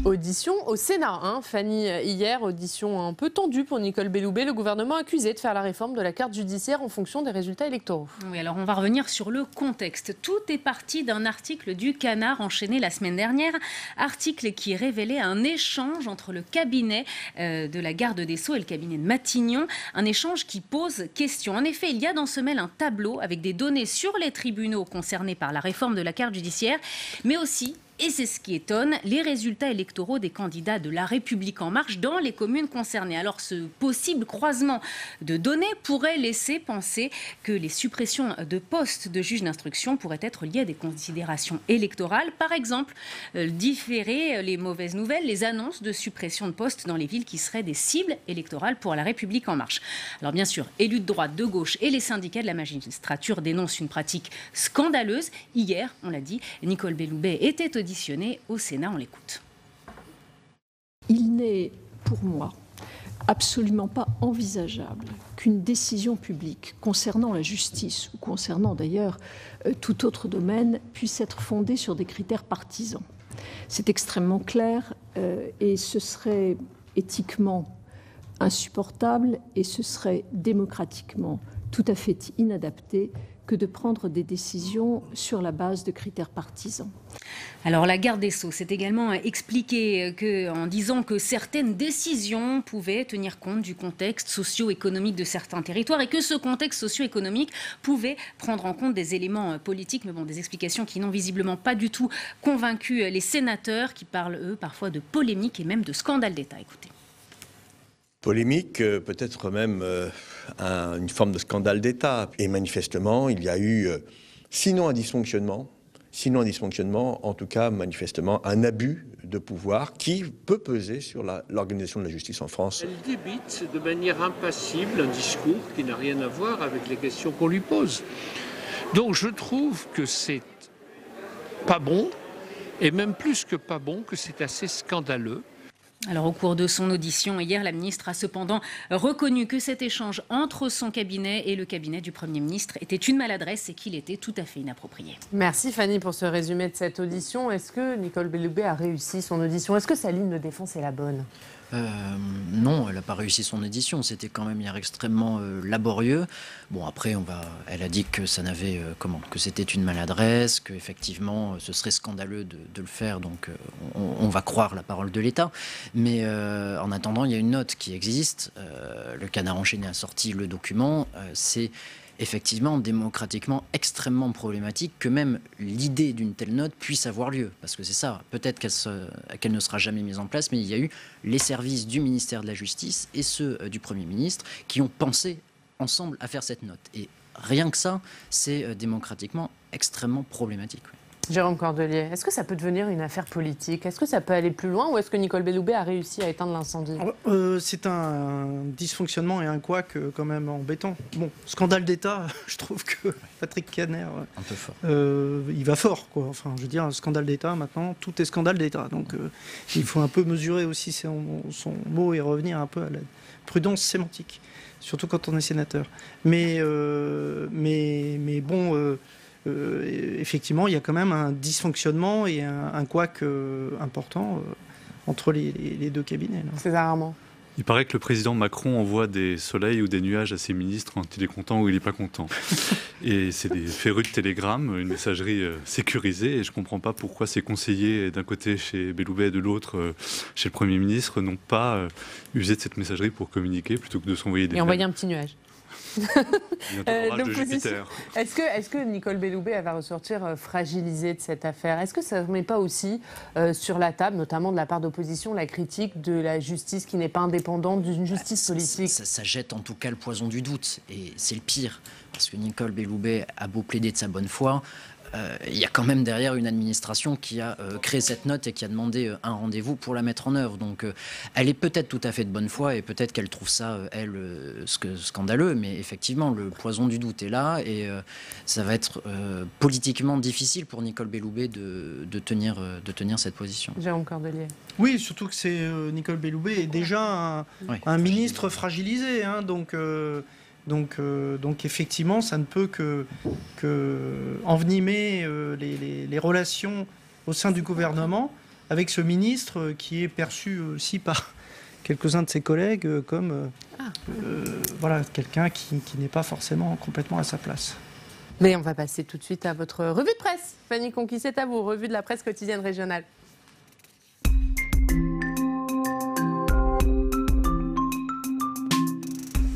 Audition au Sénat, Fanny, hier, audition un peu tendue pour Nicole Belloubet. Le gouvernement accusé de faire la réforme de la carte judiciaire en fonction des résultats électoraux. Oui, alors on va revenir sur le contexte. Tout est parti d'un article du Canard enchaîné la semaine dernière. Article qui révélait un échange entre le cabinet de la garde des Sceaux et le cabinet de Matignon. Un échange qui pose question. En effet, il y a dans ce mail un tableau avec des données sur les tribunaux concernés par la réforme de la carte judiciaire, mais aussi, et c'est ce qui étonne, les résultats électoraux des candidats de La République En Marche dans les communes concernées. Alors ce possible croisement de données pourrait laisser penser que les suppressions de postes de juges d'instruction pourraient être liées à des considérations électorales. Par exemple, différer les mauvaises nouvelles, les annonces de suppression de postes dans les villes qui seraient des cibles électorales pour La République En Marche. Alors bien sûr, élus de droite, de gauche et les syndicats de la magistrature dénoncent une pratique scandaleuse. Hier, on l'a dit, Nicole Belloubet était auditionnée au Sénat, on l'écoute. Il n'est, pour moi, absolument pas envisageable qu'une décision publique concernant la justice ou concernant d'ailleurs tout autre domaine puisse être fondée sur des critères partisans. C'est extrêmement clair et ce serait éthiquement insupportable et ce serait démocratiquement tout à fait inadapté que de prendre des décisions sur la base de critères partisans. Alors la garde des Sceaux s'est également expliquée en disant que certaines décisions pouvaient tenir compte du contexte socio-économique de certains territoires et que ce contexte socio-économique pouvait prendre en compte des éléments politiques, mais bon, des explications qui n'ont visiblement pas du tout convaincu les sénateurs qui parlent, eux, parfois de polémique et même de scandale d'État. Écoutez. Polémique, peut-être même une forme de scandale d'État. Et manifestement, il y a eu, sinon un dysfonctionnement, en tout cas manifestement un abus de pouvoir qui peut peser sur l'organisation de la justice en France. Elle débite de manière impassible un discours qui n'a rien à voir avec les questions qu'on lui pose. Donc je trouve que c'est pas bon, et même plus que pas bon, que c'est assez scandaleux. Alors, au cours de son audition hier, la ministre a cependant reconnu que cet échange entre son cabinet et le cabinet du Premier ministre était une maladresse et qu'il était tout à fait inapproprié. Merci Fanny pour ce résumé de cette audition. Est-ce que Nicole Belloubet a réussi son audition? Est-ce que sa ligne de défense est la bonne? Non, elle n'a pas réussi son audition. C'était quand même hier extrêmement laborieux. Bon, après, elle a dit que ça n'avait que c'était une maladresse, que effectivement, ce serait scandaleux de le faire. Donc, on va croire la parole de l'État. Mais en attendant, il y a une note qui existe. Le Canard enchaîné a sorti le document. C'est effectivement démocratiquement extrêmement problématique que même l'idée d'une telle note puisse avoir lieu. Parce que c'est ça, peut-être qu'elle ne sera jamais mise en place, mais il y a eu les services du ministère de la Justice et ceux du Premier ministre qui ont pensé ensemble à faire cette note. Et rien que ça, c'est démocratiquement extrêmement problématique. Oui. Jérôme Cordelier, est-ce que ça peut devenir une affaire politique? Est-ce que ça peut aller plus loin ou est-ce que Nicole Belloubet a réussi à éteindre l'incendie? C'est un dysfonctionnement et un couac quand même embêtant. Bon, scandale d'État, je trouve que Patrick Caner, un peu fort. Il va fort, quoi. Enfin, je veux dire, un scandale d'État, maintenant, tout est scandale d'État. Donc, il faut un peu mesurer aussi son mot et revenir un peu à la prudence sémantique, surtout quand on est sénateur. Mais bon... effectivement, il y a quand même un dysfonctionnement et un couac important entre les deux cabinets. César Armand. Il paraît que le président Macron envoie des soleils ou des nuages à ses ministres quand il est content ou il n'est pas content. Et c'est des férus de télégramme, une messagerie sécurisée. Et je ne comprends pas pourquoi ces conseillers, d'un côté chez Belloubet et de l'autre chez le Premier ministre, n'ont pas usé de cette messagerie pour communiquer plutôt que de s'envoyer des mails. Et envoyer un petit nuage. L'opposition. Est-ce que Nicole Belloubet va ressortir fragilisée de cette affaire? Est-ce que ça ne met pas aussi sur la table, notamment de la part d'opposition, la critique de la justice qui n'est pas indépendante, d'une justice politique? Ça jette en tout cas le poison du doute. Et c'est le pire. Parce que Nicole Belloubet a beau plaider de sa bonne foi, il y a quand même derrière une administration qui a créé cette note et qui a demandé un rendez-vous pour la mettre en œuvre. Donc elle est peut-être tout à fait de bonne foi et peut-être qu'elle trouve ça, scandaleux, mais effectivement, le poison du doute est là et ça va être politiquement difficile pour Nicole Belloubet de tenir cette position. Jérôme Cordelier. Oui, surtout que Nicole Belloubet est déjà un ministre fragilisé, hein, donc effectivement, ça ne peut que envenimer les relations au sein du gouvernement avec ce ministre qui est perçu aussi par quelques-uns de ses collègues comme quelqu'un qui n'est pas forcément complètement à sa place. Mais on va passer tout de suite à votre revue de presse. Fanny Conquis, c'est à vous, revue de la presse quotidienne régionale.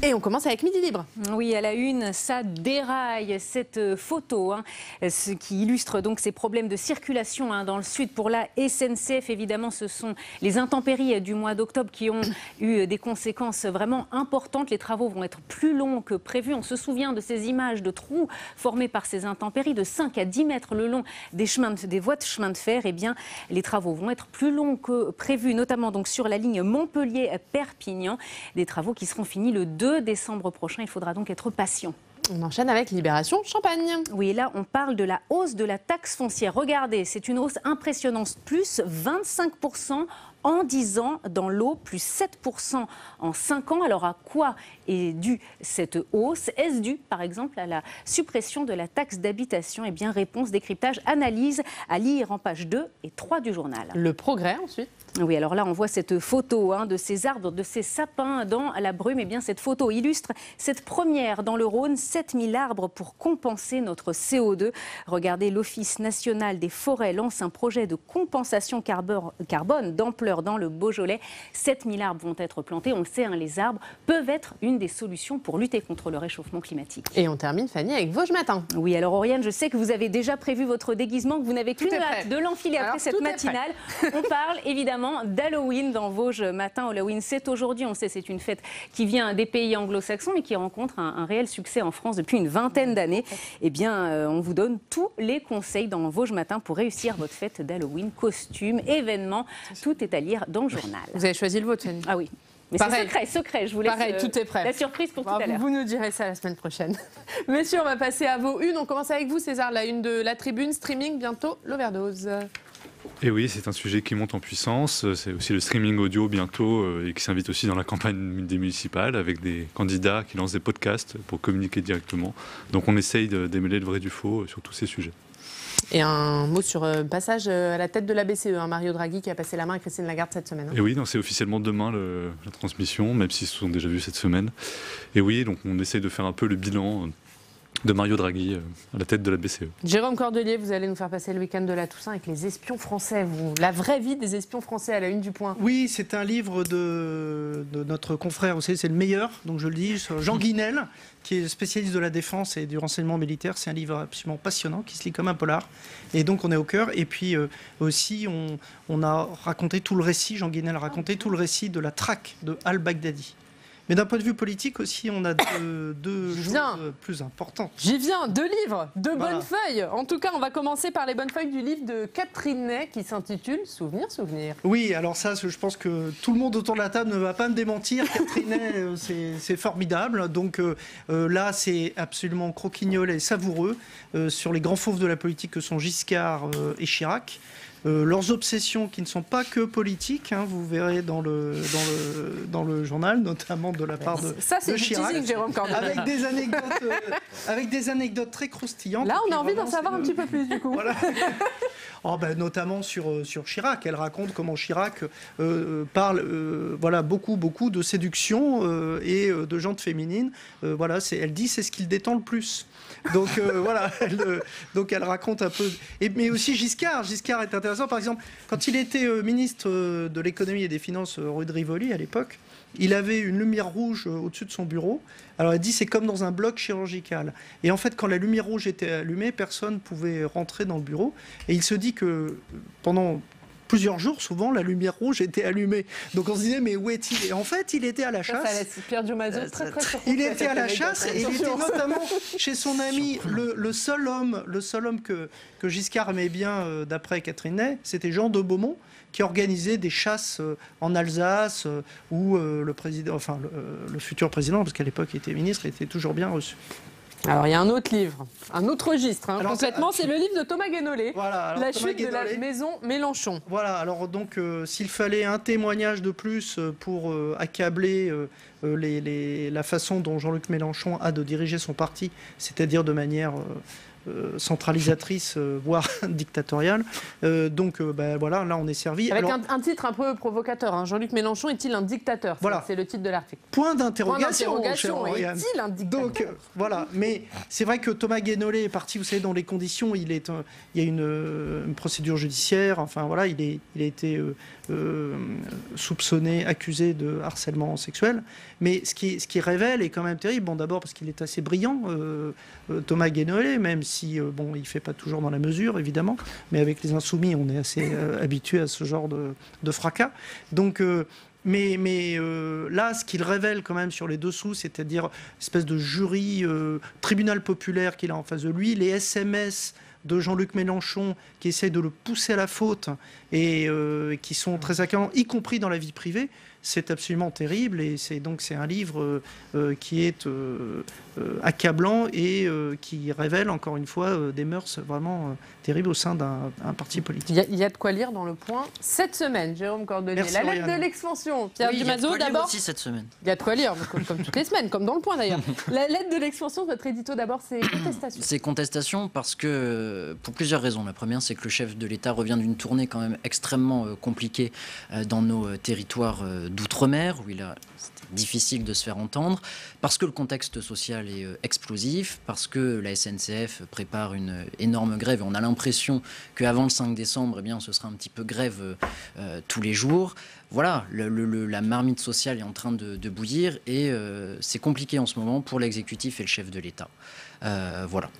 Et on commence avec Midi Libre. Oui, à la une, ça déraille, cette photo, ce qui illustre donc ces problèmes de circulation dans le sud pour la SNCF. Évidemment, ce sont les intempéries du mois d'octobre qui ont eu des conséquences vraiment importantes. Les travaux vont être plus longs que prévu. On se souvient de ces images de trous formés par ces intempéries de 5 à 10 mètres le long des voies de chemin de fer. Eh bien, les travaux vont être plus longs que prévu, notamment donc sur la ligne Montpellier-Perpignan. Des travaux qui seront finis le 2 décembre prochain. Il faudra donc être patient. On enchaîne avec Libération Champagne. Oui, là, on parle de la hausse de la taxe foncière. Regardez, c'est une hausse impressionnante, plus 25% en 10 ans dans l'eau, plus 7% en 5 ans. Alors, à quoi est due cette hausse? Est-ce dû, par exemple, à la suppression de la taxe d'habitation? Eh bien, réponse, décryptage, analyse à lire en page 2 et 3 du journal. Le Progrès, ensuite. Oui, alors là, on voit cette photo de ces arbres, de ces sapins dans la brume. Eh bien, cette photo illustre cette première dans le Rhône, 7000 arbres pour compenser notre CO2. Regardez, l'Office national des forêts lance un projet de compensation carbone d'ampleur dans le Beaujolais. 7000 arbres vont être plantés. On le sait, les arbres peuvent être une des solutions pour lutter contre le réchauffement climatique. Et on termine, Fanny, avec Vosges Matin. Oui, alors Oriane, je sais que vous avez déjà prévu votre déguisement, que vous n'avez qu'une hâte de l'enfiler après cette matinale. On parle évidemment d'Halloween dans Vosges Matin. Halloween, c'est aujourd'hui, on sait, c'est une fête qui vient des pays anglo-saxons mais qui rencontre un réel succès en France depuis une vingtaine d'années. Eh bien, on vous donne tous les conseils dans Vosges Matin pour réussir votre fête d'Halloween, costumes, événements. Tout est à lire dans le journal. Vous avez choisi le vôtre, Fanny? Ah oui. Mais c'est secret, je vous laisse tout est prêt. La surprise pour tout à l'heure. Vous nous direz ça la semaine prochaine. Messieurs, on va passer à vos unes. On commence avec vous, César, la une de la Tribune, streaming, bientôt l'overdose. Et oui, c'est un sujet qui monte en puissance. C'est aussi le streaming audio bientôt et qui s'invite aussi dans la campagne des municipales avec des candidats qui lancent des podcasts pour communiquer directement. Donc on essaye de démêler le vrai du faux sur tous ces sujets. Et un mot sur le passage à la tête de la BCE, Mario Draghi qui a passé la main à Christine Lagarde cette semaine. Et oui, c'est officiellement demain la transmission, même s'ils se sont déjà vus cette semaine. Et oui, donc on essaye de faire un peu le bilan de Mario Draghi à la tête de la BCE. Jérôme Cordelier, vous allez nous faire passer le week-end de la Toussaint avec les espions français, la vraie vie des espions français à la une du Point. Oui, c'est un livre de notre confrère, vous savez, c'est le meilleur, donc je le dis, Jean Guinel, qui est spécialiste de la défense et du renseignement militaire. C'est un livre absolument passionnant, qui se lit comme un polar. Et donc on est au cœur. Et puis aussi, on a raconté tout le récit, Jean Guinel a raconté tout le récit de la traque de al-Baghdadi. Mais d'un point de vue politique aussi, on a deux choses plus importantes. J'y viens, 2 livres, 2 bonnes feuilles. En tout cas, on va commencer par les bonnes feuilles du livre de Catherine Ney qui s'intitule « Souvenir, souvenir ». Oui, alors ça, je pense que tout le monde autour de la table ne va pas me démentir. Catherine Ney, c'est formidable. Donc là, c'est absolument croquignol et savoureux sur les grands fauves de la politique que sont Giscard et Chirac. Leurs obsessions qui ne sont pas que politiques, vous verrez dans le journal, notamment de la part de ça, c'est de Chirac, teasing, Jérôme Cordelier. avec des anecdotes très croustillantes. Là, on a envie d'en savoir un petit peu plus, du coup. Voilà. Notamment sur Chirac. Elle raconte comment Chirac parle beaucoup de séduction et de jante féminine. Elle dit c'est ce qui le détend le plus. Donc elle raconte un peu. Mais aussi Giscard est intéressant. Par exemple, quand il était ministre de l'économie et des finances rue de Rivoli à l'époque, il avait une lumière rouge au-dessus de son bureau. Alors elle dit c'est comme dans un bloc chirurgical. Et en fait, quand la lumière rouge était allumée, personne ne pouvait rentrer dans le bureau. Et il se dit que pendant plusieurs jours, souvent, la lumière rouge était allumée. Donc on se disait, mais où est-il? Et en fait, il était à la chasse. Ça laisse Pierre Diomazot très il était à la chasse et il était notamment chez son ami, le seul homme que Giscard aimait bien, d'après Catherine Ney, c'était Jean de Beaumont, qui organisait des chasses en Alsace, où le futur président, parce qu'à l'époque il était ministre, était toujours bien reçu. Alors, il y a un autre livre, un autre registre, complètement, c'est le livre de Thomas Guénolé, La chute de la maison Mélenchon. Voilà, alors donc, s'il fallait un témoignage de plus pour accabler la façon dont Jean-Luc Mélenchon a de diriger son parti, c'est-à-dire de manière centralisatrice, voire dictatoriale. Là on est servi. Avec un titre un peu provocateur, Jean-Luc Mélenchon est-il un dictateur? Voilà. C'est le titre de l'article. Point d'interrogation. Est-il un dictateur? Donc mais c'est vrai que Thomas Guénolé est parti, vous savez, dans les conditions, il y a une procédure judiciaire, il a été soupçonné, accusé de harcèlement sexuel. Mais ce qui révèle est quand même terrible. Bon, d'abord parce qu'il est assez brillant, Thomas Guénolé, même si il ne fait pas toujours dans la mesure, évidemment. Mais avec les Insoumis, on est assez habitué à ce genre de fracas. Donc, là, ce qu'il révèle quand même sur les dessous, c'est-à-dire espèce de jury, tribunal populaire qu'il a en face de lui, les SMS de Jean-Luc Mélenchon qui essaie de le pousser à la faute et qui sont très accablants, y compris dans la vie privée, c'est absolument terrible. Et c'est un livre qui est accablant et qui révèle encore une fois des mœurs vraiment terribles au sein d'un parti politique. Il y a de quoi lire dans Le Point cette semaine, Jérôme Cordelier. Merci, la lettre de l'expansion. Pierre Diomazot, d'abord. Aussi cette semaine. Il y a de quoi lire, comme toutes les semaines, comme dans Le Point d'ailleurs. La lettre de l'expansion, votre édito d'abord, c'est contestation. C'est contestation parce que, pour plusieurs raisons. La première, c'est que le chef de l'État revient d'une tournée quand même extrêmement compliquée dans nos territoires d'outre-mer, où c'était difficile de se faire entendre, parce que le contexte social est explosif, parce que la SNCF prépare une énorme grève et on a l'impression qu'avant le 5 décembre, ce sera un petit peu grève tous les jours. Voilà, la marmite sociale est en train de bouillir et c'est compliqué en ce moment pour l'exécutif et le chef de l'État.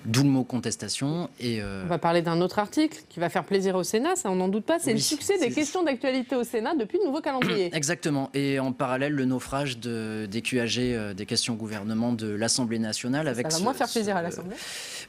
D'où le mot contestation. On va parler d'un autre article qui va faire plaisir au Sénat, ça on n'en doute pas, c'est le succès des questions d'actualité au Sénat depuis le nouveau calendrier. Exactement, et en parallèle le naufrage des QAG, des questions au gouvernement de l'Assemblée nationale. Ça va moins faire plaisir à l'Assemblée.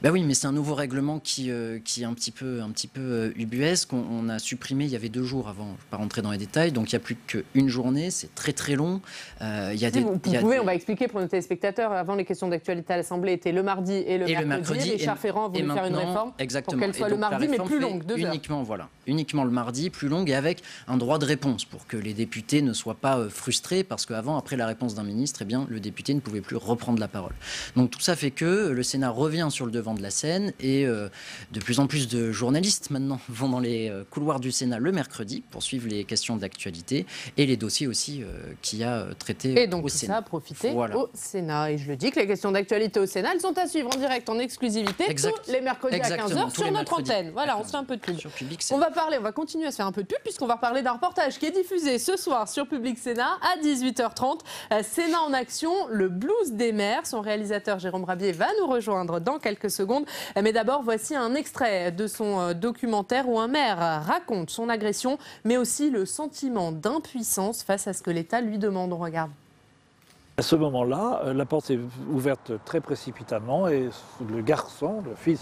Oui, mais c'est un nouveau règlement qui est un petit peu ubuesque. On a supprimé, il y avait 2 jours avant, je ne vais pas rentrer dans les détails, donc il n'y a plus qu'une journée, c'est très très long. On va expliquer pour nos téléspectateurs, avant les questions d'actualité à l'Assemblée étaient le mardi et le mercredi. Richard Ferrand a voulu faire une réforme pour qu'elle soit le mardi, mais plus longue, 2 heures. Uniquement le mardi, plus longue, et avec un droit de réponse pour que les députés ne soient pas frustrés, parce qu'avant, après la réponse d'un ministre, eh bien, le député ne pouvait plus reprendre la parole. Donc tout ça fait que le Sénat revient sur le devant de la scène, et de plus en plus de journalistes maintenant vont dans les couloirs du Sénat le mercredi pour suivre les questions d'actualité et les dossiers aussi qu'il y a traités et donc, au tout Sénat. ça a profité au Sénat. Et je le dis que les questions d'actualité au Sénat, elles sont à suivre en direct, en exclusivité, tous les mercredis à 15h sur notre antenne. Voilà, on se fait un peu de pub. On va continuer à se faire un peu de pub puisqu'on va reparler d'un reportage qui est diffusé ce soir sur Public Sénat à 18h30. Sénat en action, le blues des maires. Son réalisateur Jérôme Rabier va nous rejoindre dans quelques secondes. Mais d'abord, voici un extrait de son documentaire où un maire raconte son agression, mais aussi le sentiment d'impuissance face à ce que l'État lui demande. On regarde. À ce moment-là, la porte s'est ouverte très précipitamment et le garçon, le fils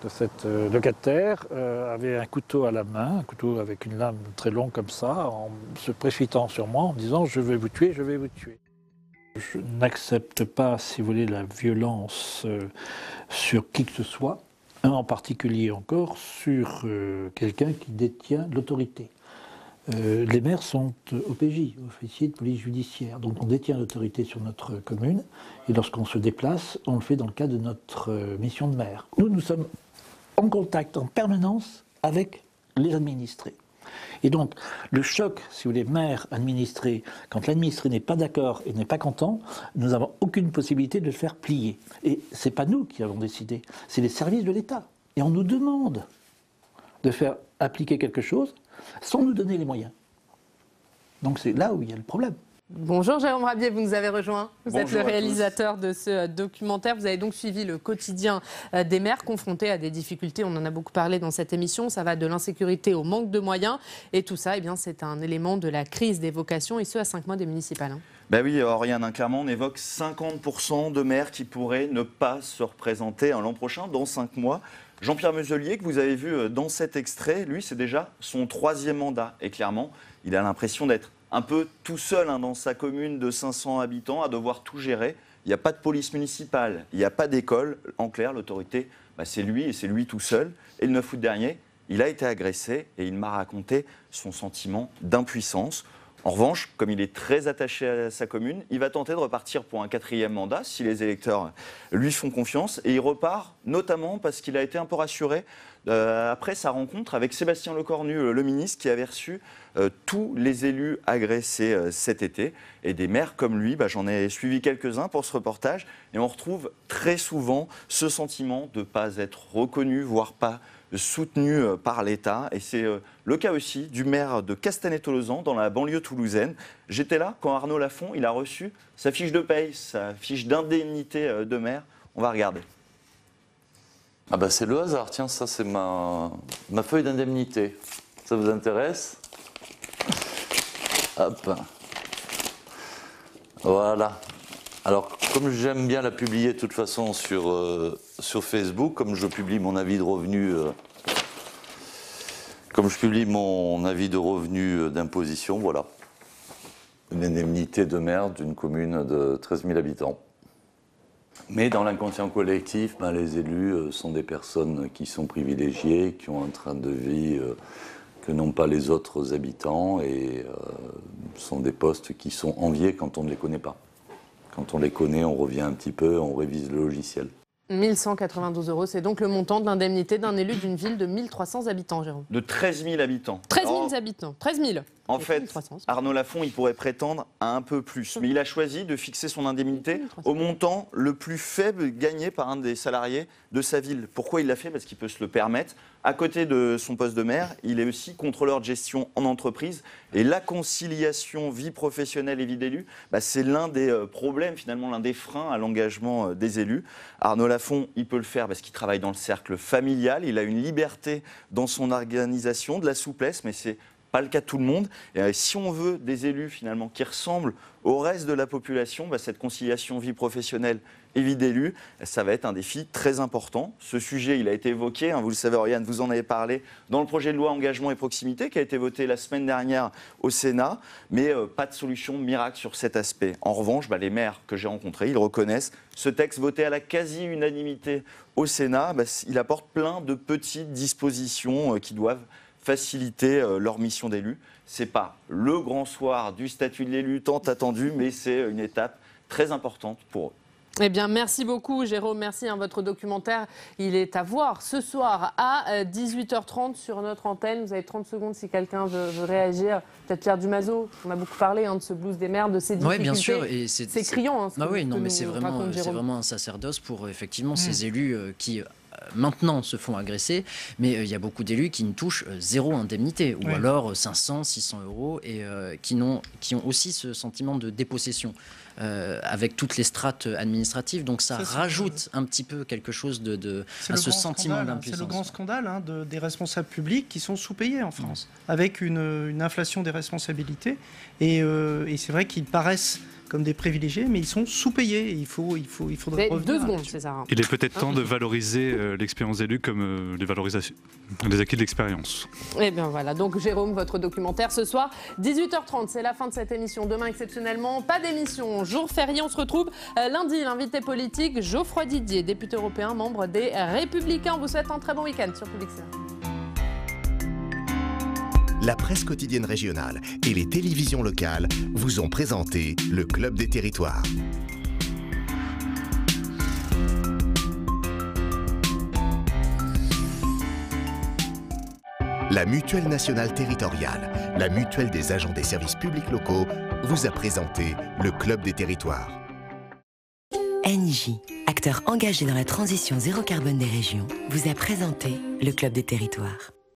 de cette locataire, avait un couteau à la main, un couteau avec une lame très longue comme ça, en se précipitant sur moi en disant « je vais vous tuer, je vais vous tuer ». Je n'accepte pas, si vous voulez, la violence sur qui que ce soit, en particulier encore sur quelqu'un qui détient l'autorité. Les maires sont OPJ, officiers de police judiciaire, donc on détient l'autorité sur notre commune, et lorsqu'on se déplace, on le fait dans le cadre de notre mission de maire. Nous sommes en contact en permanence avec les administrés. Et donc, le choc, si vous voulez, maire-administré, quand l'administré n'est pas d'accord et n'est pas content, nous n'avons aucune possibilité de le faire plier. Et ce n'est pas nous qui avons décidé, c'est les services de l'État. Et on nous demande de faire appliquer quelque chose sans nous donner les moyens. Donc c'est là où il y a le problème. Bonjour Jérôme Rabier, vous nous avez rejoint. Vous êtes le réalisateur de ce documentaire. Vous avez donc suivi le quotidien des maires confrontés à des difficultés. On en a beaucoup parlé dans cette émission. Ça va de l'insécurité au manque de moyens. Et tout ça, eh bien, c'est un élément de la crise des vocations, et ce à 5 mois des municipales. Ben oui, Oriane, clairement, on évoque 50% de maires qui pourraient ne pas se représenter l'an prochain, dans 5 mois. Jean-Pierre Muselier, que vous avez vu dans cet extrait, lui, c'est déjà son 3e mandat. Et clairement, il a l'impression d'être un peu tout seul dans sa commune de 500 habitants, à devoir tout gérer. Il n'y a pas de police municipale, il n'y a pas d'école. En clair, l'autorité, c'est lui et c'est lui tout seul. Et le 9 août dernier, il a été agressé et il m'a raconté son sentiment d'impuissance. En revanche, comme il est très attaché à sa commune, il va tenter de repartir pour un 4e mandat, si les électeurs lui font confiance. Et il repart notamment parce qu'il a été un peu rassuré après sa rencontre avec Sébastien Lecornu, le ministre, qui avait reçu tous les élus agressés cet été. Et des maires comme lui, j'en ai suivi quelques-uns pour ce reportage. Et on retrouve très souvent ce sentiment de ne pas être reconnu, voire pas soutenu par l'État. Et c'est le cas aussi du maire de Castanet-Tolosan, dans la banlieue toulousaine. J'étais là quand Arnaud Lafont il a reçu sa fiche de paye, sa fiche d'indemnité de maire. On va regarder. Ah c'est le hasard, tiens, ça c'est ma feuille d'indemnité. Ça vous intéresse? Hop. Voilà. Alors, comme j'aime bien la publier de toute façon sur Facebook, comme je publie mon avis de revenu, d'imposition, voilà. Une indemnité de maire d'une commune de 13 000 habitants. Mais dans l'inconscient collectif, les élus sont des personnes qui sont privilégiées, qui ont un train de vie que n'ont pas les autres habitants, et sont des postes qui sont enviés quand on ne les connaît pas. Quand on les connaît, on revient un petit peu, on révise le logiciel. 1 192 €, c'est donc le montant de l'indemnité d'un élu d'une ville de 1 300 habitants, Jérôme. De 13 000 habitants. 13 000 habitants, 13 000. En fait, Arnaud Lafont, il pourrait prétendre à un peu plus. Mais il a choisi de fixer son indemnité au montant le plus faible gagné par un des salariés de sa ville. Pourquoi il l'a fait? Parce qu'il peut se le permettre. À côté de son poste de maire, il est aussi contrôleur de gestion en entreprise. Et la conciliation vie professionnelle et vie d'élu, c'est l'un des problèmes, finalement, l'un des freins à l'engagement des élus. Arnaud Lafont, il peut le faire parce qu'il travaille dans le cercle familial. Il a une liberté dans son organisation, de la souplesse, mais c'est pas le cas de tout le monde. Et si on veut des élus finalement qui ressemblent au reste de la population, cette conciliation vie professionnelle et vie d'élu, ça va être un défi très important. Ce sujet, il a été évoqué, vous le savez, Oriane, vous en avez parlé, dans le projet de loi engagement et proximité qui a été voté la semaine dernière au Sénat, mais pas de solution miracle sur cet aspect. En revanche, les maires que j'ai rencontrés, ils reconnaissent ce texte voté à la quasi-unanimité au Sénat, il apporte plein de petites dispositions qui doivent faciliter leur mission d'élu. Ce n'est pas le grand soir du statut de l'élu tant attendu, mais c'est une étape très importante pour eux. Eh bien, merci beaucoup, Jérôme. Merci. Votre documentaire, il est à voir ce soir à 18h30 sur notre antenne. Vous avez 30 secondes si quelqu'un veut réagir. Peut-être Pierre Dumazeau, on a beaucoup parlé de ce blues des maires, de ces difficultés. Oui, bien sûr. Et c'est criant. Mais c'est vraiment un sacerdoce pour effectivement ces élus qui... maintenant se font agresser, mais il y a beaucoup d'élus qui ne touchent 0 indemnité, ou alors 500, 600 euros, et qui ont aussi ce sentiment de dépossession avec toutes les strates administratives. Donc ça rajoute un petit peu quelque chose à ce sentiment d'impuissance. C'est le grand scandale des responsables publics qui sont sous-payés en France, avec une inflation des responsabilités. Et c'est vrai qu'ils paraissent comme des privilégiés, mais ils sont sous-payés. Il faudrait revenir. 2 secondes, c'est ça. Il est peut-être temps de valoriser l'expérience d'élu comme les acquis de l'expérience. Eh bien voilà, donc Jérôme, votre documentaire ce soir, 18h30, c'est la fin de cette émission. Demain, exceptionnellement, pas d'émission, jour férié, on se retrouve lundi. L'invité politique, Geoffroy Didier, député européen, membre des Républicains. On vous souhaite un très bon week-end sur Public Sénat. La presse quotidienne régionale et les télévisions locales vous ont présenté le Club des Territoires. La Mutuelle nationale territoriale, la mutuelle des agents des services publics locaux, vous a présenté le Club des Territoires. Engie, acteur engagé dans la transition zéro carbone des régions, vous a présenté le Club des Territoires.